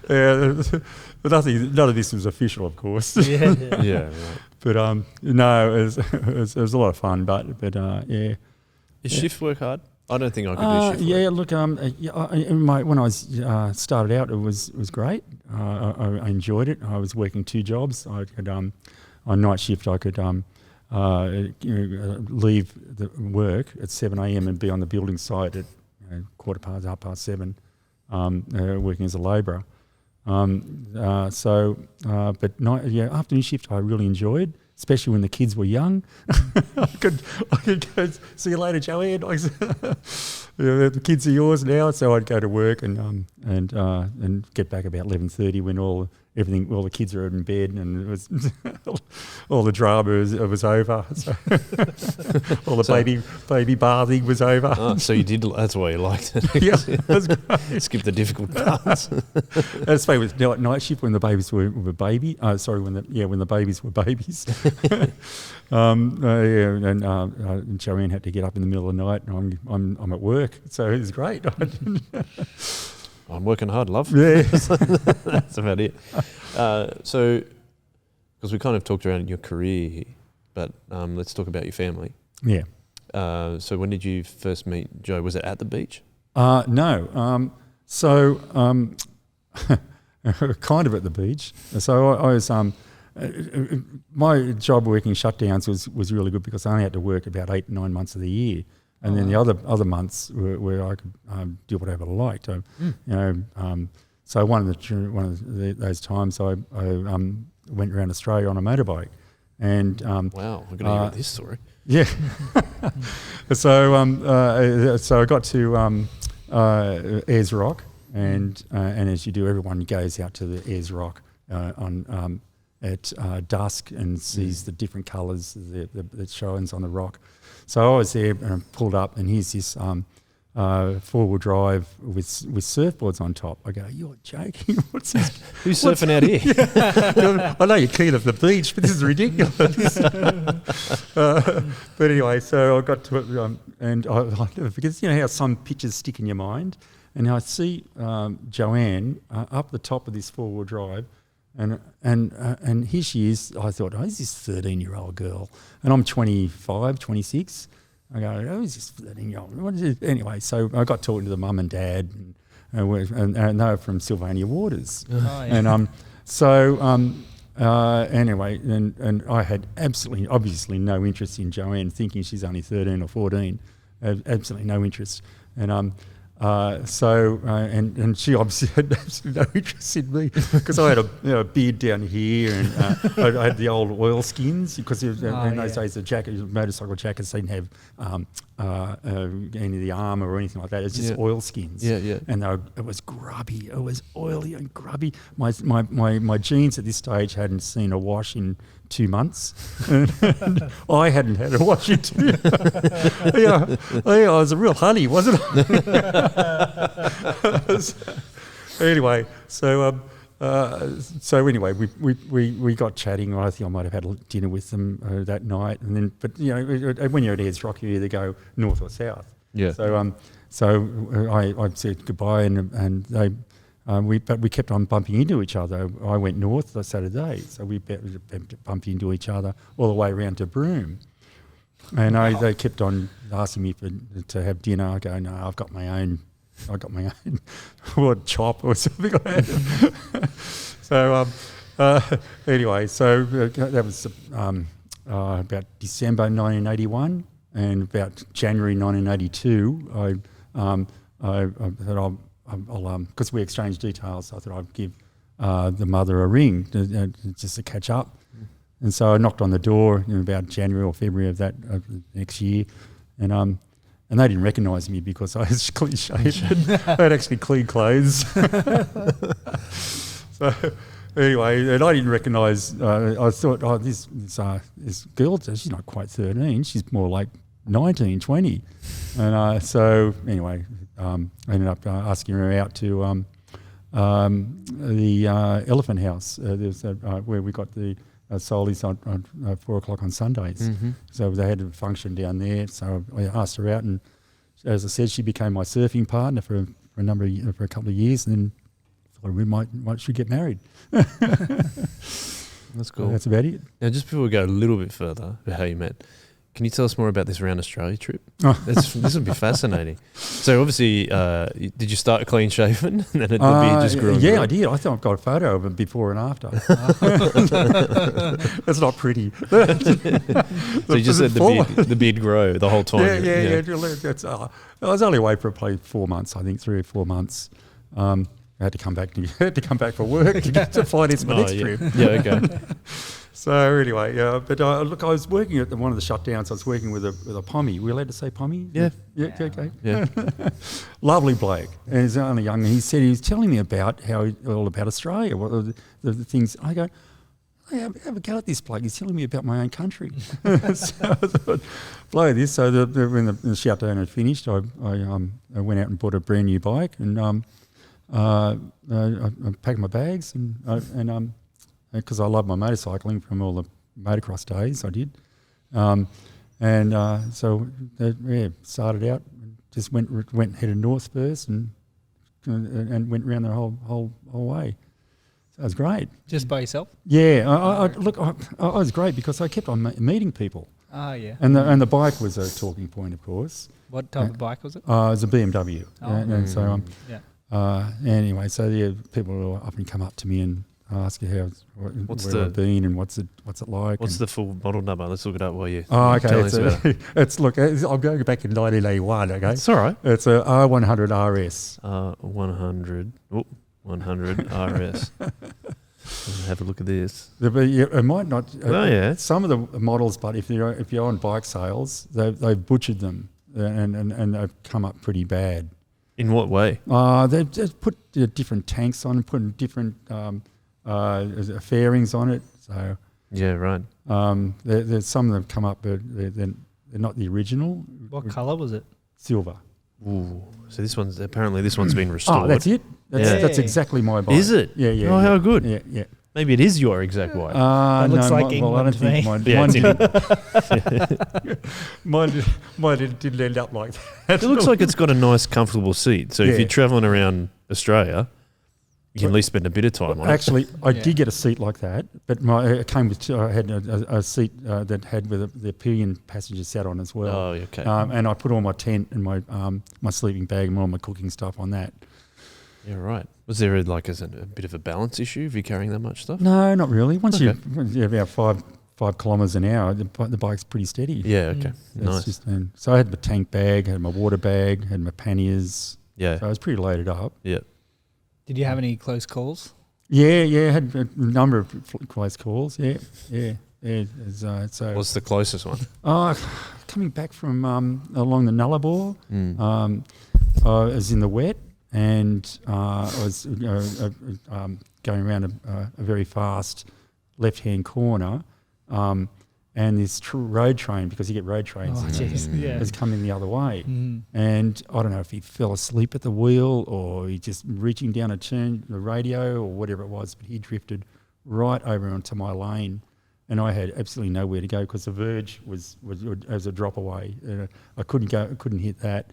Speaker 3: But none of this was official, of course.
Speaker 1: Yeah, right.
Speaker 3: But no, it was a lot of fun. But yeah.
Speaker 1: Is shift work hard? I don't think I could do shift work.
Speaker 3: Yeah, look, when I was started out, it was great. I enjoyed it. I was working 2 jobs. I could on night shift. I could leave the work at 7 a.m. and be on the building site at 7:15, working as a labourer. But afternoon shift I really enjoyed, especially when the kids were young. I could go, see you later, Joanne. The kids are yours now, so I'd go to work and get back about 11:30 when all the kids are in bed and it was all the drama was over. So all the baby bathing was over.
Speaker 1: Oh, so you did. That's why you liked it.
Speaker 3: Yeah, that's great.
Speaker 1: Skip the difficult parts.
Speaker 3: That's why with night shift when the babies were when the babies were babies. And Joanne had to get up in the middle of the night, and I'm at work, so it was great.
Speaker 1: I'm working hard, love.
Speaker 3: Yeah,
Speaker 1: that's about it. So, because we kind of talked around your career here, but let's talk about your family.
Speaker 3: Yeah.
Speaker 1: So when did you first meet Joe? Was it at the beach?
Speaker 3: No. Kind of at the beach. So I was. My job working shutdowns was really good because I only had to work about 8-9 months of the year, and then the other months where I could do whatever I liked. So one of those times I went around Australia on a motorbike, and
Speaker 1: wow, we're going to hear this story.
Speaker 3: Yeah. So I got to Ayers Rock, and as you do, everyone goes out to the Ayers Rock at dusk and sees the different colours that shines on the rock. So I was there and pulled up, and here's this 4-wheel drive with surfboards on top. I go, you're joking? What's this?
Speaker 1: Who's surfing out here?
Speaker 3: Yeah. I know you're keen of the beach, but this is ridiculous. But anyway, so I got to it, and I'll never forget. You know how some pictures stick in your mind, and I see Joanne up the top of this 4-wheel drive. And here she is. I thought, who's this 13-year-old girl? And I'm 25, 26. I go, who's this 13-year-old? What is it? Anyway, so I got talking to the mum and dad, and they were from Sylvania Waters.
Speaker 2: Oh, yeah.
Speaker 3: And anyway, and I had obviously no interest in Joanne, thinking she's only 13 or 14. Absolutely no interest. And and she obviously had absolutely no interest in me because I had a beard down here, and I had the old oil skins because in those days the motorcycle jackets didn't have any of the armour or anything like that. It's just oil skins.
Speaker 1: Yeah.
Speaker 3: And it was grubby. It was oily and grubby. My jeans at this stage hadn't seen a wash in 2 months. And I hadn't had a wash in 2 months. I was a real honey, wasn't I? Anyway, so anyway, we got chatting. I think I might have had dinner with them that night, and then, but when you're at Ayers Rock, you either go north or south.
Speaker 1: Yeah.
Speaker 3: So I said goodbye, and they. But we kept on bumping into each other. I went north that Saturday, so we bumped into each other all the way around to Broome. And they kept on asking me to have dinner. I go, no, I've got my own what, chop or something like that. So anyway, so that was about December 1981, and about January 1982, I thought I'll because we exchanged details, I thought I'd give the mother a ring just to catch up. And so I knocked on the door in about January or February of that next year, and they didn't recognise me because I was clean shaven. I had actually clean clothes. So anyway, and I didn't recognise. I thought, oh, this girl, she's not quite 13. She's more like 19, 20. And so anyway, I ended up asking her out to the Elephant House. There's where we got the Solies on 4 o'clock on Sundays.
Speaker 1: Mm-hmm.
Speaker 3: So they had a function down there. So I asked her out, and as I said, she became my surfing partner for a couple of years, and then thought we might should get married.
Speaker 1: That's cool.
Speaker 3: So that's about it.
Speaker 1: Now, just before we go a little bit further about how you met, can you tell us more about this round Australia trip? This would be fascinating. So obviously, did you start clean shaven and then the beard just grew?
Speaker 3: Yeah, I did. I think I've got a photo of it before and after. That's not pretty.
Speaker 1: So you just let the beard grow the whole time?
Speaker 3: Yeah. That's, I was only away for probably 4 months, I think, 3 or 4 months. I had to come back for work to finance my next trip.
Speaker 1: Yeah, okay.
Speaker 3: So anyway, but look, I was working at one of the shutdowns. I was working with a Pommy. We're allowed to say Pommy?
Speaker 1: Yeah.
Speaker 3: Yeah, okay.
Speaker 1: Yeah.
Speaker 3: Lovely bloke. And he's only young. And he was telling me about all about Australia, what are the things. I go, hey, have a go at this bloke. He's telling me about my own country. So I thought, blow this. So when the shutdown had finished, I went out and bought a brand new bike, and I packed my bags and because I love my motorcycling from all the motocross days I did, so started out, just went headed north first and went around the whole way. So it was great.
Speaker 2: Just by yourself?
Speaker 3: Yeah, I was great because I kept on meeting people.
Speaker 2: Ah, yeah.
Speaker 3: And the bike was a talking point, of course.
Speaker 2: What type of bike was it?
Speaker 3: It was a BMW.
Speaker 2: Oh.
Speaker 3: And so
Speaker 2: yeah.
Speaker 3: anyway, so people will often come up to me and ask you where I've been and what's it like.
Speaker 1: What's the full model number? Let's look it up while you.
Speaker 3: Oh, okay.
Speaker 1: Tell us about it.
Speaker 3: I'm going back in 1981. Okay,
Speaker 1: it's all right.
Speaker 3: It's a R100 RS.
Speaker 1: 100. Oh, 100 RS. Have a look at this.
Speaker 3: It might not. Some of the models, but if you're on bike sales, they've butchered them and they've come up pretty bad.
Speaker 1: In what way?
Speaker 3: They've just put different tanks on, put different fairings on it. So
Speaker 1: yeah, right.
Speaker 3: There's some of them come up, but they're not the original.
Speaker 2: What colour was it?
Speaker 3: Silver.
Speaker 1: Ooh, so this one's been restored.
Speaker 3: Oh, that's it. That's exactly my bike.
Speaker 1: Is it?
Speaker 3: Yeah.
Speaker 1: Oh, how good.
Speaker 3: Yeah.
Speaker 1: Maybe it is your exact bike.
Speaker 2: That looks like England to me.
Speaker 3: Mine didn't end up like that.
Speaker 1: It looks like it's got a nice, comfortable seat. So if you're travelling around Australia, you can at least spend a bit of time on it.
Speaker 3: Actually, I did get a seat like that, but it came with. I had a seat that had with the pillion passenger sat on as well.
Speaker 1: Oh, okay.
Speaker 3: And I put all my tent and my sleeping bag and all my cooking stuff on that.
Speaker 1: Yeah, right. Was there a bit of a balance issue if you're carrying that much stuff?
Speaker 3: No, not really. Once you're about 5 kilometres an hour, the bike's pretty steady.
Speaker 1: Yeah, okay. Nice.
Speaker 3: So I had my tank bag, had my water bag, had my panniers.
Speaker 1: Yeah.
Speaker 3: So I was pretty loaded up.
Speaker 1: Yeah.
Speaker 2: Did you have any close calls?
Speaker 3: Yeah, I had a number of close calls. Yeah. So
Speaker 1: what's the closest one?
Speaker 3: Coming back from along the Nullarbor, I was in the wet. And I was going around a very fast left-hand corner, and this road train, because you get road trains, was coming the other way. And I don't know if he fell asleep at the wheel or he just reaching down to turn the radio or whatever it was, but he drifted right over onto my lane. And I had absolutely nowhere to go because the verge was a drop away. I couldn't hit that.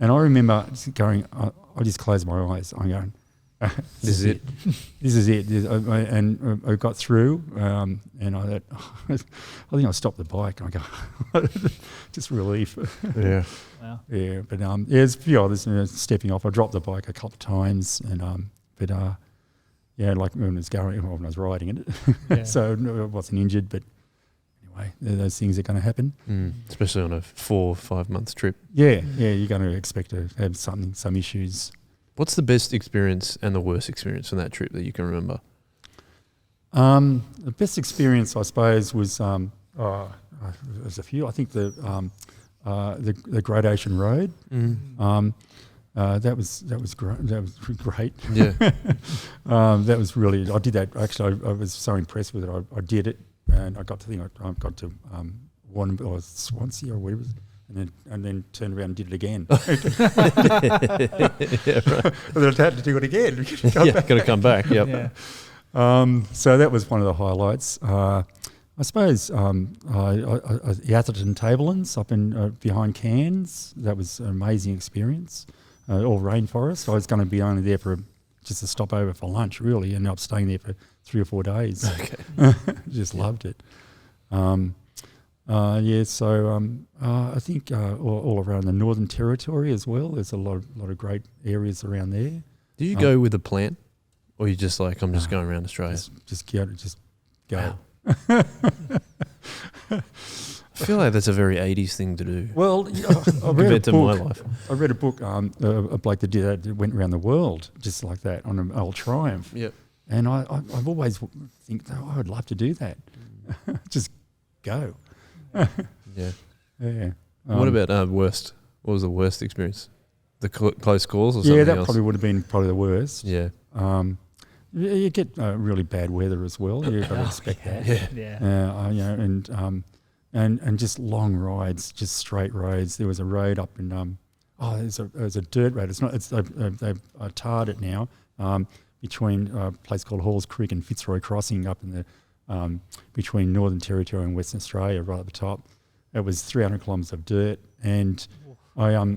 Speaker 3: And I remember just going, I just closed my eyes. I'm going,
Speaker 1: This is it.
Speaker 3: This is it. And I got through, and I thought, I think I stopped the bike. And I go, just relief.
Speaker 1: Yeah.
Speaker 2: Wow.
Speaker 3: Yeah, but there's a few others stepping off. I dropped the bike a couple of times, and like when I was riding it, so I wasn't injured. But anyway, those things are going to happen.
Speaker 1: Especially on a 4 or 5 month trip.
Speaker 3: Yeah, you're going to expect to have some issues.
Speaker 1: What's the best experience and the worst experience from that trip that you can remember?
Speaker 3: The best experience, I suppose, was there's a few. I think the Gradation Road. That was great. That was great.
Speaker 1: Yeah.
Speaker 3: That was really. I did that actually. I was so impressed with it. I did it, and I got to think I got to Swansea or whatever. And then turned around and did it again.
Speaker 1: Yeah, right.
Speaker 3: And then I had to do it again.
Speaker 1: Got to come back. Yep.
Speaker 2: Yeah.
Speaker 3: So that was one of the highlights. I suppose the Atherton Tablelands up in behind Cairns. That was an amazing experience. All rainforest. I was going to be only there for just a stopover for lunch. Really, ended up staying there for 3 or 4 days.
Speaker 1: Okay.
Speaker 3: Just loved it. I think all around the Northern Territory as well. There's a lot of great areas around there.
Speaker 1: Did you go with a plan, or you just like I'm just going around Australia?
Speaker 3: Just go.
Speaker 1: Wow. I feel like that's a very 80s thing to do.
Speaker 3: Well, I
Speaker 1: compared to my life.
Speaker 3: I read a book, a bloke that did that, that went around the world just like that on an old Triumph.
Speaker 1: Yep.
Speaker 3: And I've always think, I would love to do that. Just go.
Speaker 1: Yeah.
Speaker 3: Yeah.
Speaker 1: What about worst? What was the worst experience? The close calls or something
Speaker 3: Yeah, that
Speaker 1: else?
Speaker 3: probably would have been the worst.
Speaker 1: Yeah.
Speaker 3: You get really bad weather as well. You've got to expect that.
Speaker 2: Yeah.
Speaker 3: And just long rides, just straight roads. There was a road up in there's a dirt road. It's not. It's they've tarred it now between a place called Halls Creek and Fitzroy Crossing up in the between Northern Territory and Western Australia, right at the top. It was 300 kilometres of dirt, and I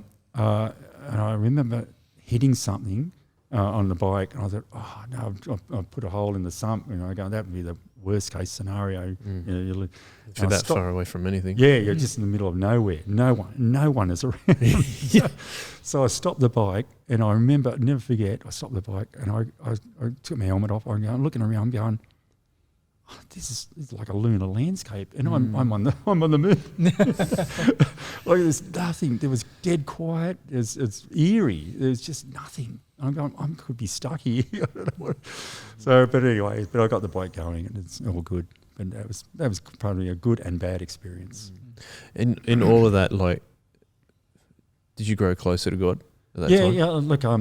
Speaker 3: remember hitting something on the bike, and I thought, oh no, I've put a hole in the sump. Going, that would be the worst case scenario.
Speaker 1: If you're that far away from anything.
Speaker 3: Yeah, you're just in the middle of nowhere. No one is around. So I stopped the bike, and I remember, I'll never forget, I stopped the bike, and I took my helmet off. I'm looking around, going, oh, this is like a lunar landscape, and I'm on the moon. Like there's nothing. There was dead quiet. It's eerie. There's just nothing. I'm going, I could be stuck here. I don't know what. So, but anyway, I got the bike going, and it's all good. But that was probably a good and bad experience.
Speaker 1: In all of that, like, did you grow closer to God at that time?
Speaker 3: Yeah. Look, I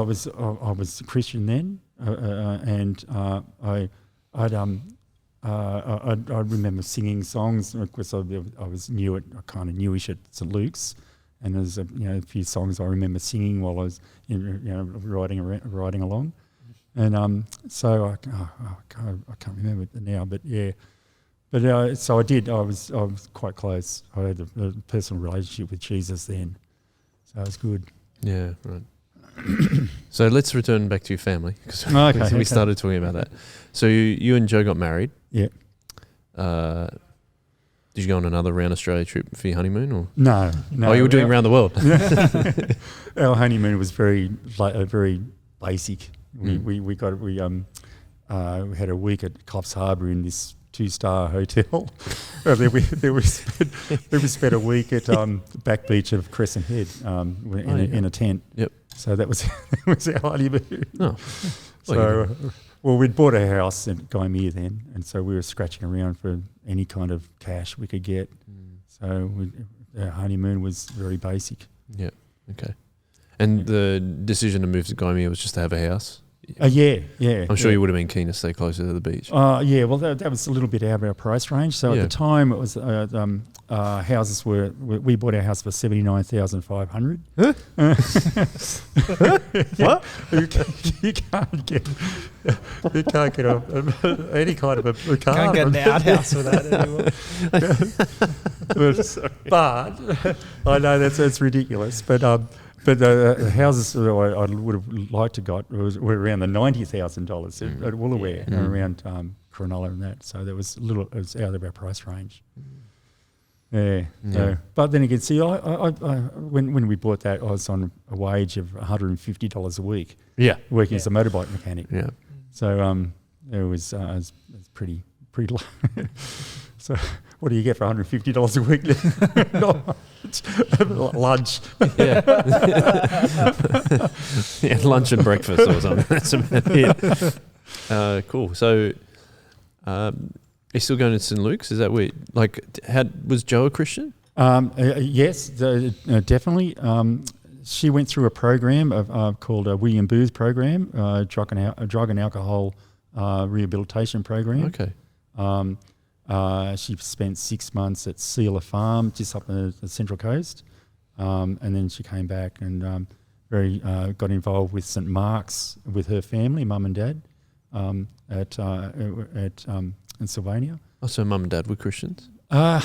Speaker 3: was a Christian then, and I remember singing songs. Of course, I was new at kind of newish at St Luke's, and there's a few songs I remember singing while I was riding along, and so I can't remember it now, but yeah, but so I did. I was quite close. I had a personal relationship with Jesus then, so it was good.
Speaker 1: Yeah, right. So let's return back to your family, because we started talking about that. So you and Joe got married.
Speaker 3: Yeah.
Speaker 1: Did you go on another round Australia trip for your honeymoon, or
Speaker 3: no?
Speaker 1: Oh, you were doing around the world.
Speaker 3: Our honeymoon was very basic. We had a week at Coffs Harbour in this 2-star hotel. Then we spent a week at the back beach of Crescent Head in a tent.
Speaker 1: Yep.
Speaker 3: So that was our honeymoon.
Speaker 1: Oh.
Speaker 3: Well, we'd bought a house in Gymea then, and so we were scratching around for any kind of cash we could get. So our honeymoon was very basic.
Speaker 1: Yeah. Okay. And the decision to move to Gymea was just to have a house?
Speaker 3: Yeah.
Speaker 1: I'm sure you would have been keen to stay closer to the beach.
Speaker 3: Yeah, well, that was a little bit out of our price range. So at the time, it was houses we bought our house for $79,500.
Speaker 1: Huh? What?
Speaker 3: You can't get any kind of a car.
Speaker 2: Can't get an outhouse for that anymore.
Speaker 3: But I know that's ridiculous. But But the houses that I would have liked to got were around the $90,000 at Woolaware and around Cronulla and that. So there was it was out of our price range. Yeah. So, but then again, see, when we bought that, I was on a wage of $150 a week.
Speaker 1: Yeah.
Speaker 3: Working as a motorbike mechanic.
Speaker 1: Yeah.
Speaker 3: So it was pretty low. So what do you get for $150 a week? Lunch.
Speaker 1: Yeah. Yeah, lunch and breakfast or something. That's about it. Cool. So, are you still going to St. Luke's? Is that where, was Joe a Christian?
Speaker 3: Yes, definitely. She went through a program called a William Booth program, drug and alcohol rehabilitation program.
Speaker 1: Okay.
Speaker 3: She spent 6 months at Sealer Farm, just up on the Central Coast, and then she came back and got involved with St. Mark's with her family, mum and dad, in Sylvania.
Speaker 1: Oh, so mum and dad were Christians?
Speaker 3: Her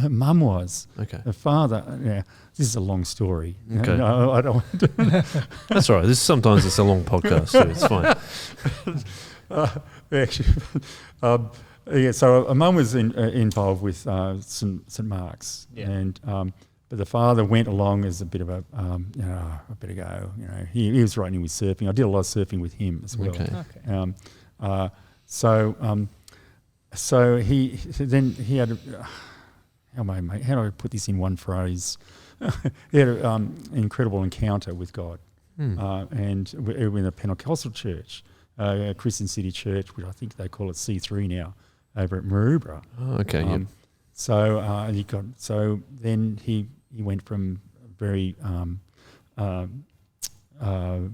Speaker 3: mum was.
Speaker 1: Okay.
Speaker 3: Her father, this is a long story.
Speaker 1: Okay.
Speaker 3: No, I don't want to.
Speaker 1: That's all right. Sometimes it's a long podcast, so it's fine.
Speaker 3: So her mum was involved with St. Mark's, and but the father went along as a bit of a, I better go. He was right in with surfing. I did a lot of surfing with him as well.
Speaker 1: Okay.
Speaker 3: So he had. How do I put this in one phrase? He had an incredible encounter with God, and in a Pentecostal church, a Christian City Church, which I think they call it C3 now, over at Maroubra.
Speaker 1: Oh, okay.
Speaker 3: So then he went from very like a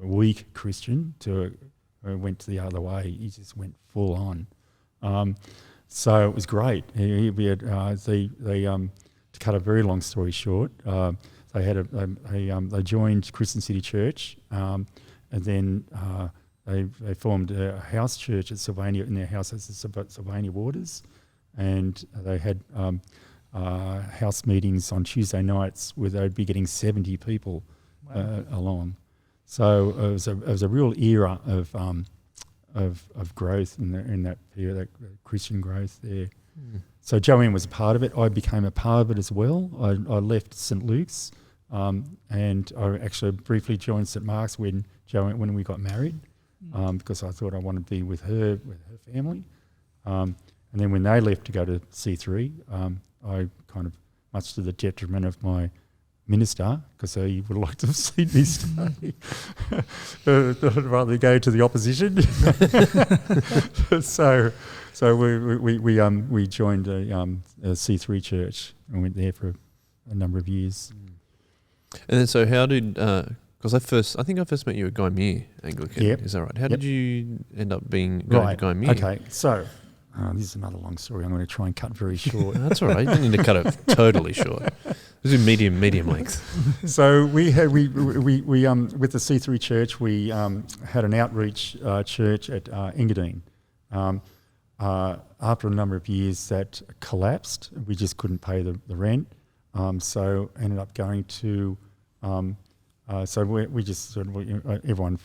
Speaker 3: weak Christian to went to the other way. He just went full on. So it was great. We had to cut a very long story short, they joined Christian City Church, and then they formed a house church at Sylvania, in their house at Sylvania Waters, and they had house meetings on Tuesday nights where they'd be getting 70 people along. So it was a real era of growth in that period, that Christian growth there. So Joanne was a part of it. I became a part of it as well. I left St. Luke's, and I actually briefly joined St. Mark's when we got married, because I thought I wanted to be with her family. And then when they left to go to C3, I kind of, much to the detriment of my minister, because he would like to have seen me stay, I'd rather go to the opposition. So we joined a C3 church and went there for a number of years.
Speaker 1: And then, so how did? Because I think I first met you at Gymea Anglican.
Speaker 3: Yep.
Speaker 1: Is that right? How did you end up going to Gymea?
Speaker 3: Okay, so this is another long story. I'm going to try and cut very short.
Speaker 1: No, that's all right. You don't need to cut it totally short. This is medium length.
Speaker 3: So we with the C3 church, we had an outreach church at Engadine. After a number of years, that collapsed. We just couldn't pay the rent, so ended up going to. So we just sort of, everyone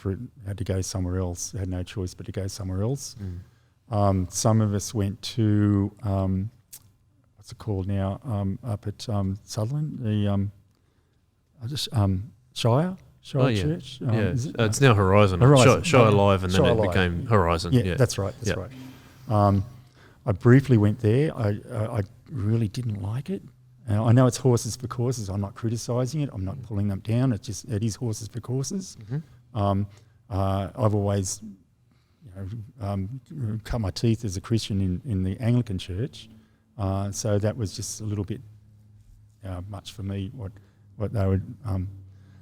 Speaker 3: had to go somewhere else. Had no choice but to go somewhere else. Some of us went to what's it called now? Up at Sutherland, the Shire Church.
Speaker 1: It's now Horizon. Shire Live, and then it became Horizon.
Speaker 3: Yeah, that's right. That's right. I briefly went there. I really didn't like it. I know it's horses for courses. I'm not criticising it. I'm not pulling them down. It is horses for courses. I've always, cut my teeth as a Christian in the Anglican church, so that was just a little bit much for me. What they would.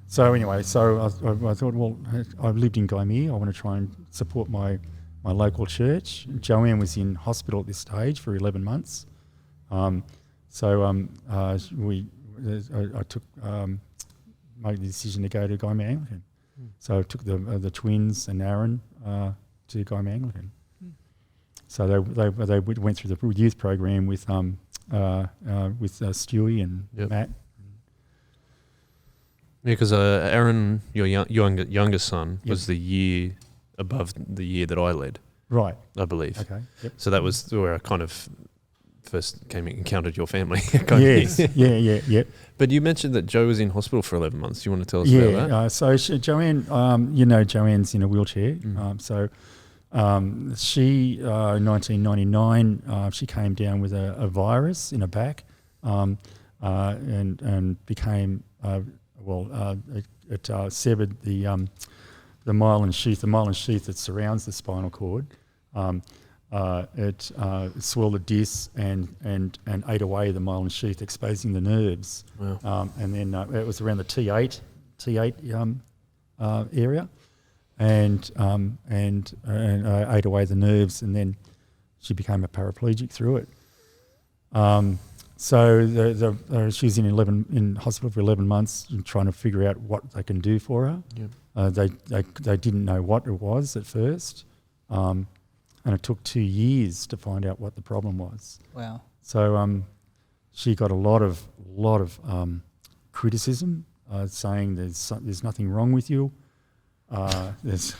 Speaker 3: So anyway, I thought, well, I've lived in Gymea. I want to try and support my local church. Joanne was in hospital at this stage for 11 months. I made the decision to go to Gymea Anglican. So I took the twins and Aaron to Gymea Anglican. So they went through the youth program with Stewie and Matt.
Speaker 1: because Aaron, your youngest son, was the year above the year that I led,
Speaker 3: Right.
Speaker 1: I believe.
Speaker 3: Okay. Yep.
Speaker 1: So that was where I kind of first encountered your family.
Speaker 3: Yes. Yeah.
Speaker 1: But you mentioned that Joe was in hospital for 11 months. Do you want to tell us about that?
Speaker 3: So Joanne, Joanne's in a wheelchair. She, in 1999, she came down with a virus in her back, and became it severed the myelin sheath. The myelin sheath that surrounds the spinal cord. It swelled the disc and ate away the myelin sheath, exposing the nerves.
Speaker 1: Wow.
Speaker 3: And then it was around the T8 area, and ate away the nerves, and then she became a paraplegic through it. So she was in hospital for 11 months, trying to figure out what they can do for her. Yep. They didn't know what it was at first. And it took 2 years to find out what the problem was.
Speaker 2: Wow. So
Speaker 3: she got a lot of criticism, saying there's nothing wrong with you. It's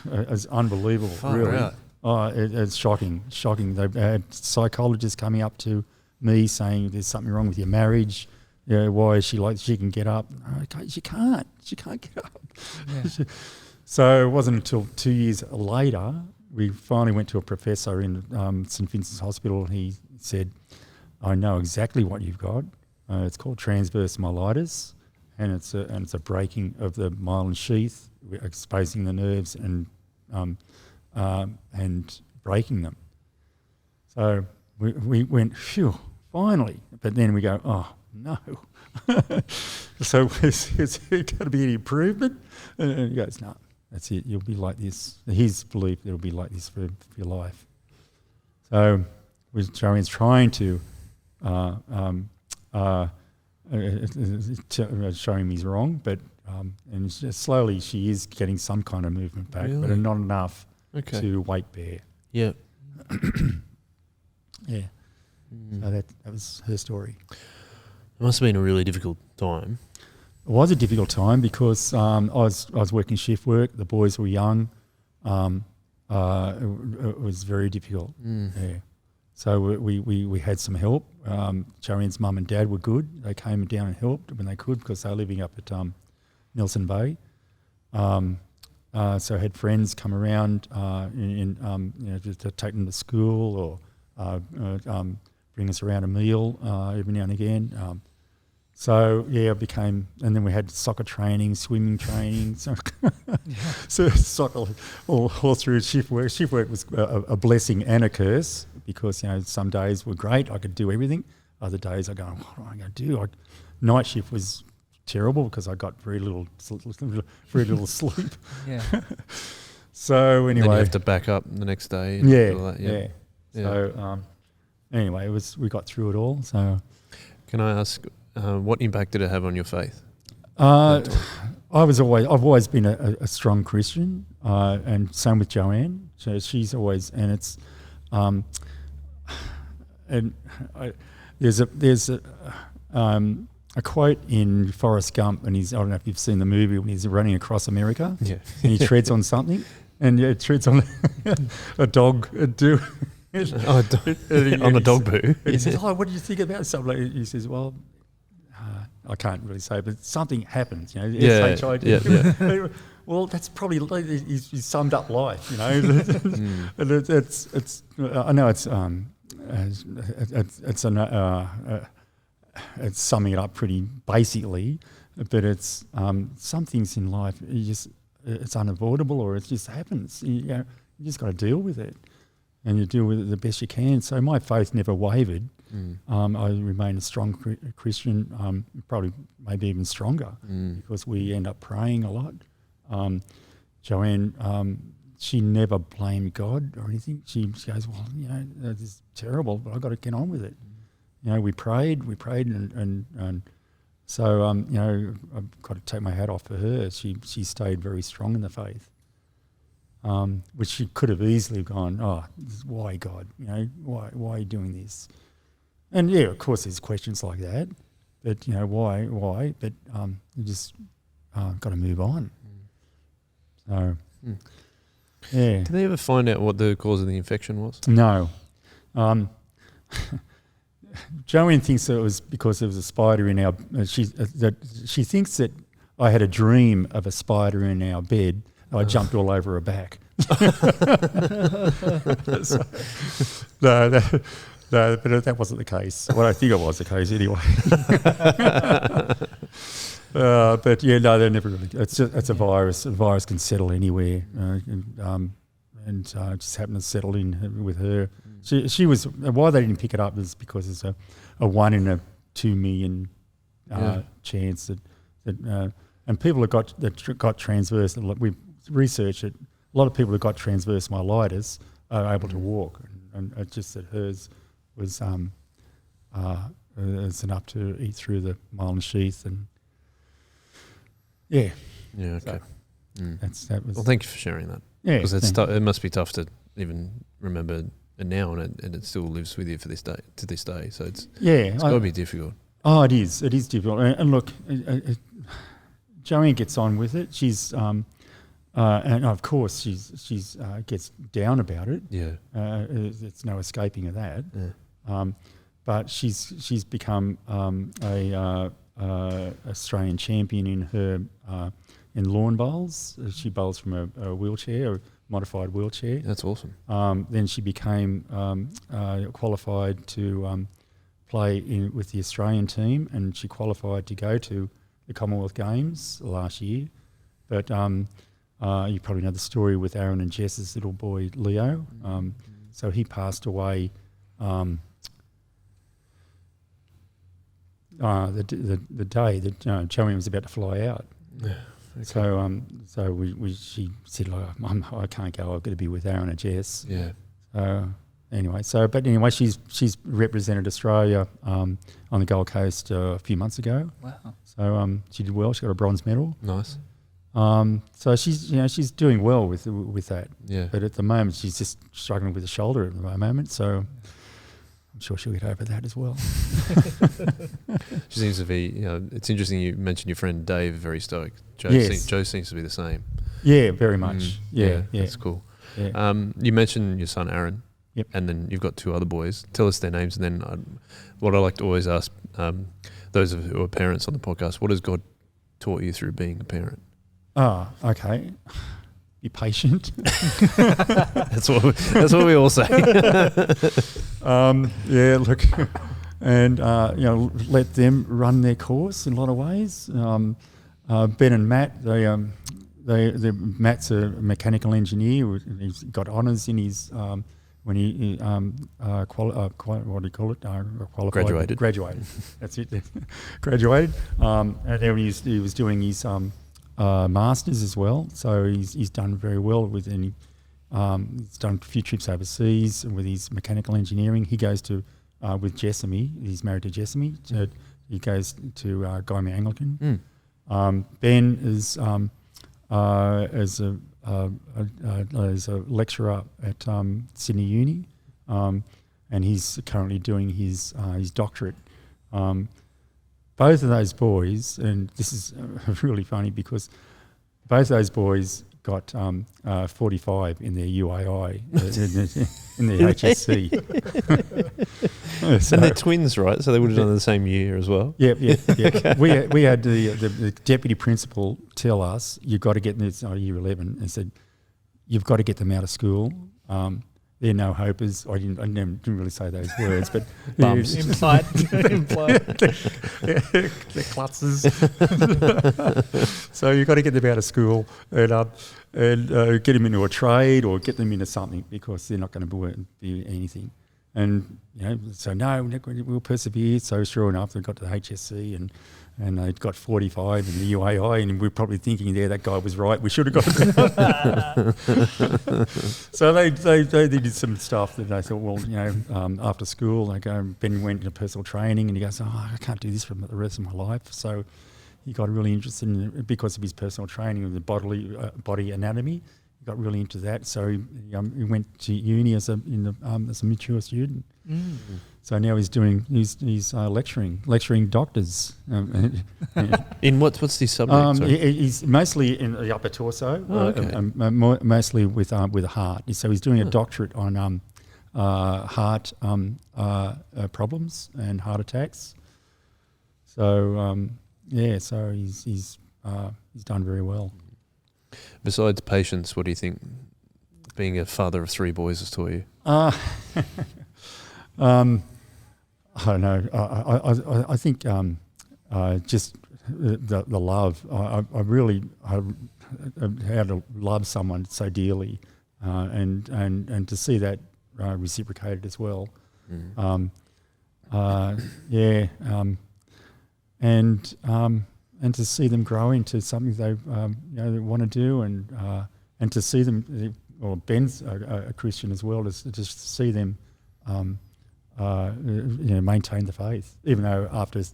Speaker 3: unbelievable, really.
Speaker 1: Out.
Speaker 3: Oh, it's shocking. They had psychologists coming up to me saying there's something wrong with your marriage. Why is she like she can get up? Okay, she can't get up.
Speaker 2: Yeah.
Speaker 3: So it wasn't until 2 years later we finally went to a professor in St Vincent's Hospital, and he said, "I know exactly what you've got. It's called transverse myelitis, and it's a breaking of the myelin sheath, exposing the nerves and breaking them." So we went, phew, finally. But then we go, oh no. So is there going to be any improvement? And he goes, no. That's it. You'll be like this. His belief it'll be like this for your life. So Joanne's trying to show him he's wrong, but and slowly she is getting some kind of movement back, but not enough to weight bear.
Speaker 1: Yeah.
Speaker 3: Yeah. So that was her story.
Speaker 1: It must have been a really difficult time.
Speaker 3: It was a difficult time because I was working shift work. The boys were young. It was very difficult. Yeah. So we had some help. Joanne's mum and dad were good. They came down and helped when they could because they were living up at Nelson Bay. So I had friends come around to take them to school or bring us around a meal every now and again. So I became, and then we had soccer training, swimming training, so soccer all through shift work. Shift work was a blessing and a curse because some days were great, I could do everything. Other days I go, what am I going to do? Night shift was terrible because I got very little sleep.
Speaker 2: Yeah.
Speaker 3: So anyway,
Speaker 1: then you have to back up the next day.
Speaker 3: Yeah. So anyway, we got through it all. So
Speaker 1: can I ask? What impact did it have on your faith?
Speaker 3: I've always been a strong Christian, and same with Joanne. So she's always, and it's, there's a quote in Forrest Gump, and I don't know if you've seen the movie when he's running across America, and he treads on something, and it treads on a dog. On
Speaker 1: the dog poo.
Speaker 3: He says, "Oh, what do you think about something?" Like, he says, "Well, I can't really say, but something happens, SHID. Well, that's probably he's summed up life, And it's I know it's summing it up pretty basically, but it's some things in life it's unavoidable or it just happens. You just got to deal with it, and you deal with it the best you can. So my faith never wavered. I remain a strong Christian, probably maybe even stronger because we end up praying a lot. Joanne, she never blamed God or anything. She goes, well, this is terrible, but I've got to get on with it. We prayed and so, I've got to take my hat off for her. She stayed very strong in the faith. Which she could have easily gone, why God? Why are you doing this? And of course there's questions like that, but why? But you just got to move on. So, yeah.
Speaker 1: Did they ever find out what the cause of the infection was?
Speaker 3: No. Joanne thinks that it was because there was a spider in our. She thinks that I had a dream of a spider in our bed. I jumped all over her back. No, but that wasn't the case. Well, I think it was the case anyway. But yeah, no, they're never really. It's a virus. A virus can settle anywhere, and just happened to settle in with her. She was. Why they didn't pick it up is because it's a 1 in a 2 million chance that and people that got transverse. We researched it. A lot of people who got transverse myelitis are able to walk, and it's just that hers was it's enough to eat through the myelin sheath, and yeah,
Speaker 1: okay.
Speaker 3: That was.
Speaker 1: Well, thank you for sharing that.
Speaker 3: Yeah,
Speaker 1: because it must be tough to even remember it now, and it still lives with you to this day. So it's got to be difficult.
Speaker 3: Oh, it is. It is difficult. And look, Joanne gets on with it. She's and of course she's gets down about it. Yeah, it's no escaping of that. Yeah. But she's become a Australian champion in her in lawn bowls. She bowls from a wheelchair, a modified wheelchair.
Speaker 1: That's awesome.
Speaker 3: Then she became qualified to play with the Australian team, and she qualified to go to the Commonwealth Games last year. But you probably know the story with Aaron and Jess's little boy Leo. So he passed away the day that Joanne was about to fly out. Yeah. Okay. So she said, like, I can't go. I've got to be with Aaron and Jess. Yeah. Anyway, she's represented Australia on the Gold Coast a few months ago. Wow. So she did well. She got a bronze medal. Nice. So she's doing well with that. Yeah. But at the moment she's just struggling with the shoulder at the moment. So I'm sure she'll get over that as well.
Speaker 1: She seems to be. It's interesting. You mentioned your friend Dave, very stoic. Joe seems to be the same.
Speaker 3: Yeah, very much. Yeah,
Speaker 1: that's cool.
Speaker 3: Yeah.
Speaker 1: You mentioned your son Aaron.
Speaker 3: Yep.
Speaker 1: And then you've got 2 other boys. Tell us their names, and then what I like to always ask those who are parents on the podcast: what has God taught you through being a parent?
Speaker 3: Oh, okay. Be patient.
Speaker 1: That's what we all say.
Speaker 3: Look, and let them run their course in a lot of ways. Ben and Matt, Matt's a mechanical engineer. He's got honours in his when he what do you call it? Qualified. Graduated. That's it. Graduated. And then he was doing his masters as well. So he's done very well with any. He's done a few trips overseas with his mechanical engineering. He goes to with Jessamy. He's married to Jessamy. So he goes to Guyme Anglican. Ben is as a lecturer at Sydney Uni, and he's currently doing his doctorate. Both of those boys, and this is really funny because both of those boys got 45 in their UAI in their HSC.
Speaker 1: So, and they're twins, right? So they would have done the same year as well?
Speaker 3: Yeah. Okay. We had the deputy principal tell us, you've got to get this year 11, and said, you've got to get them out of school. They're no hopers. I didn't really say those words, but
Speaker 2: bums. Implied.
Speaker 3: They're klutzes. So you've got to get them out of school and get them into a trade or get them into something because they're not going to be anything. And so no, we'll persevere. So sure enough, they got to the HSC and they got 45 in the UAI, and we're probably thinking, that guy was right. We should have got it. So they did some stuff that I thought, well, after school, Ben went into personal training, and he goes, I can't do this for the rest of my life. So he got really interested in it because of his personal training of the body anatomy. He got really into that. So he went to uni as a mature student. So now he's lecturing doctors.
Speaker 1: In what's the subject? Sorry.
Speaker 3: He's mostly in the upper torso, mostly with a heart. So he's doing a doctorate on heart problems and heart attacks. So so he's done very well.
Speaker 1: Besides patience, what do you think being a father of 3 boys has taught you?
Speaker 3: I don't know. I think just the love. I really how to love someone so dearly, and to see that reciprocated as well. And to see them grow into something they want to do, and to see them. Well, Ben's a Christian as well. Just to see them. Maintain the faith, even though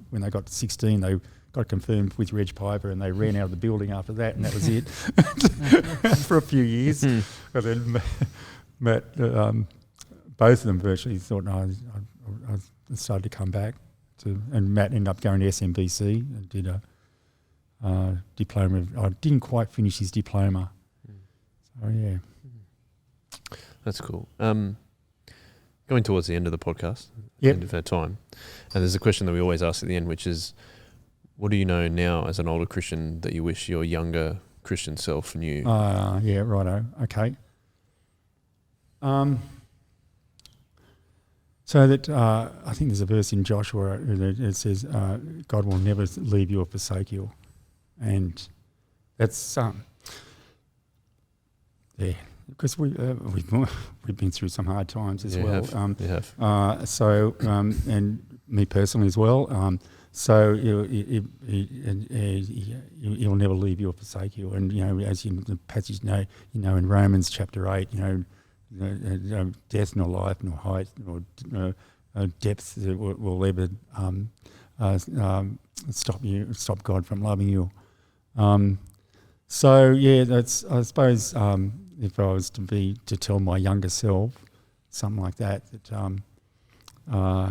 Speaker 3: when they got to 16, they got confirmed with Reg Piper and they ran out of the building after that, and that was it for a few years. But then Matt, both of them virtually thought, no, I started to come back and Matt ended up going to SMBC and did a diploma. I didn't quite finish his diploma. So yeah.
Speaker 1: That's cool. Going towards the end of the podcast,
Speaker 3: yep.
Speaker 1: End of our time, and there's a question that we always ask at the end, which is, what do you know now as an older Christian that you wish your younger Christian self knew?
Speaker 3: Yeah, righto. Okay. So that I think there's a verse in Joshua that it says, God will never leave you or forsake you. And that's, because we've been through some hard times as well.
Speaker 1: You have.
Speaker 3: And me personally as well. So he'll never leave you or forsake you. And as in the passage, in Romans chapter 8, death nor life nor height nor depth will ever stop God from loving you. That's, I suppose, if I was to tell my younger self something like that, to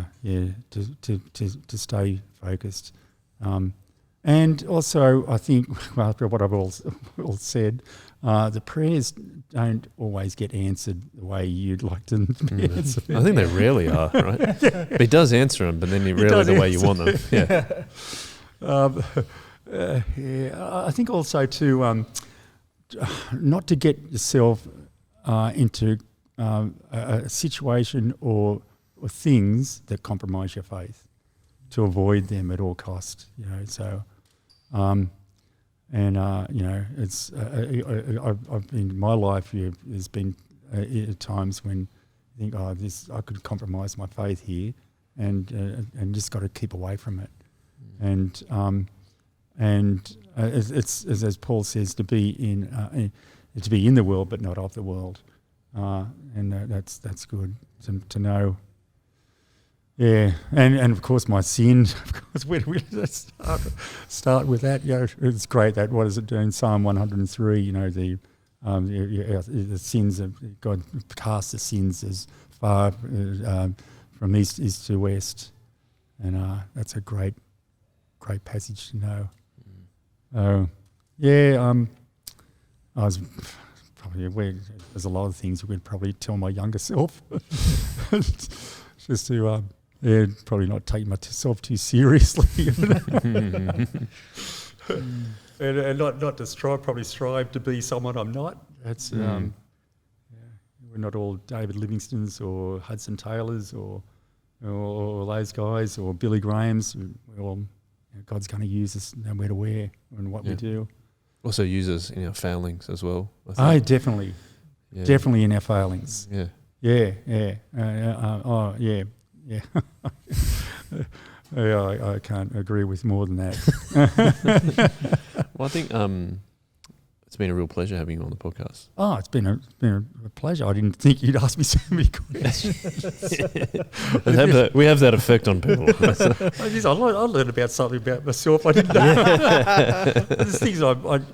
Speaker 3: stay focused, and also I think after what I've all said, the prayers don't always get answered the way you'd like to be answered.
Speaker 1: I think they rarely are, right? But he does answer them, but then rarely the way you want them. Yeah.
Speaker 3: I think also to not to get yourself into a situation or things that compromise your faith, to avoid them at all costs. So, it's I've been my life. There's been times when you think, I could compromise my faith here, and just got to keep away from it, and it's as Paul says, to be in the world but not of the world, and that's good to know. Yeah, and of course my sin. Of course, where do we start with that? It's great that what is it doing? Psalm 103. The sins of God casts the sins as far from east to west, and that's a great passage to know. I was probably aware there's a lot of things we could probably tell my younger self, just to probably not take myself too seriously, and not to strive to be someone I'm not. That's we're not all David Livingstons or Hudson Taylors or those guys or Billy Grahams. We're all, God's going to use us no matter where and what we do.
Speaker 1: Also uses in our failings as well. I think.
Speaker 3: Definitely. Yeah. Definitely in our failings.
Speaker 1: Yeah.
Speaker 3: Yeah. I can't agree with more than that.
Speaker 1: Well, I think it's been a real pleasure having you on the podcast.
Speaker 3: Oh, it's been a pleasure. I didn't think you'd ask me so many questions.
Speaker 1: We have that effect on people.
Speaker 3: I learned about something about myself I didn't know. There's things I go,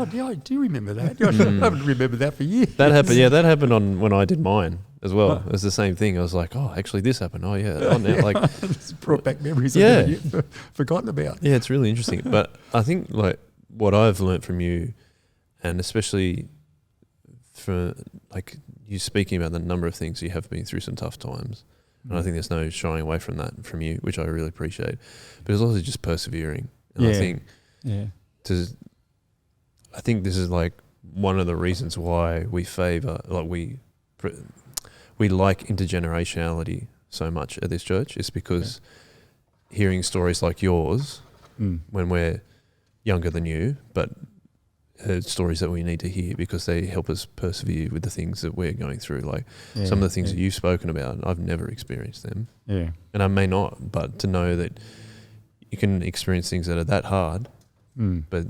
Speaker 3: I do remember that. I haven't remembered that for years.
Speaker 1: That happened. Yeah, that happened when I did mine. as well. It was the same thing. I was like, oh, actually this happened. Oh yeah. Oh, now, like
Speaker 3: It's brought back memories
Speaker 1: Yeah.
Speaker 3: I've forgotten about.
Speaker 1: yeah, it's really interesting. But I think like what I've learnt from you, and especially for like you speaking about the number of things you have been through some tough times. And I think there's no shying away from that from you, which I really appreciate. But it's also just persevering. And I think I think this is like one of the reasons why we favour, like we like intergenerationality so much at this church, is because hearing stories like yours when we're younger than you, but stories that we need to hear because they help us persevere with the things that we're going through. Like some of the things that you've spoken about, I've never experienced them. Yeah. And I may not, but to know that you can experience things that are that hard, but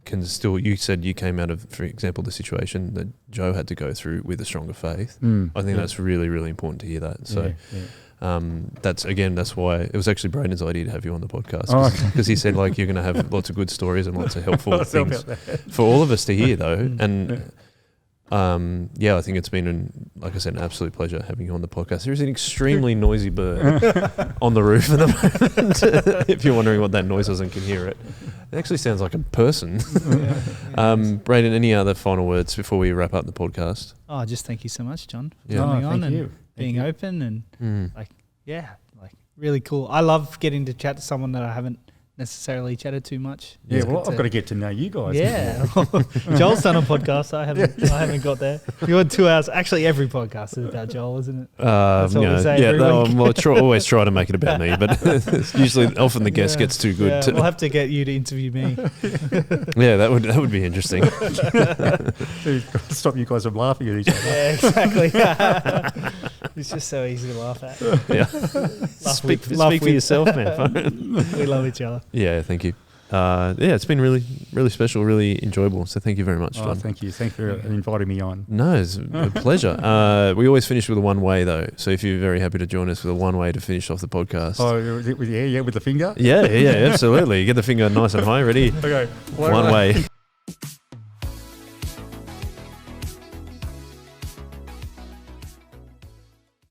Speaker 1: can still, you said you came out of, for example, the situation that Joe had to go through with a stronger faith. I think that's really, really important to hear that. So that's why it was actually Braden's idea to have you on the podcast, because he said like you're going to have lots of good stories and lots of helpful things for all of us to hear though. And I think it's been, like I said, an absolute pleasure having you on the podcast. There's an extremely noisy bird on the roof at the moment. If you're wondering what that noise is and can hear it, it actually sounds like a person. Braden, any other final words before we wrap up the podcast?
Speaker 2: Oh, just thank you so much, John, for coming on and being open and really cool. I love getting to chat to someone that I haven't necessarily chatted too much.
Speaker 3: Yeah, well, I've got to get to know you guys.
Speaker 2: Yeah, Joel's done a podcast. I haven't got there. You had 2 hours. Actually, every podcast is about Joel, isn't it? That's what we say every week.
Speaker 1: Always try to make it about me, but it's usually often the guest gets too good.
Speaker 2: We'll have to get you to interview me.
Speaker 1: Yeah, that would be interesting.
Speaker 3: Stop you guys from laughing at each other.
Speaker 2: Yeah, exactly. It's just so easy to laugh at.
Speaker 1: Yeah, speak for yourself, man.
Speaker 2: We love each other.
Speaker 1: Yeah, thank you. It's been really, really special, really enjoyable. So thank you very much, John.
Speaker 3: Thank you. Thanks for inviting me on.
Speaker 1: No, it's a pleasure. We always finish with a one-way, though. So if you're very happy to join us with a one-way to finish off the podcast.
Speaker 3: Oh, with the finger?
Speaker 1: Yeah, absolutely. Get the finger nice and high. Ready?
Speaker 3: Okay.
Speaker 1: One way.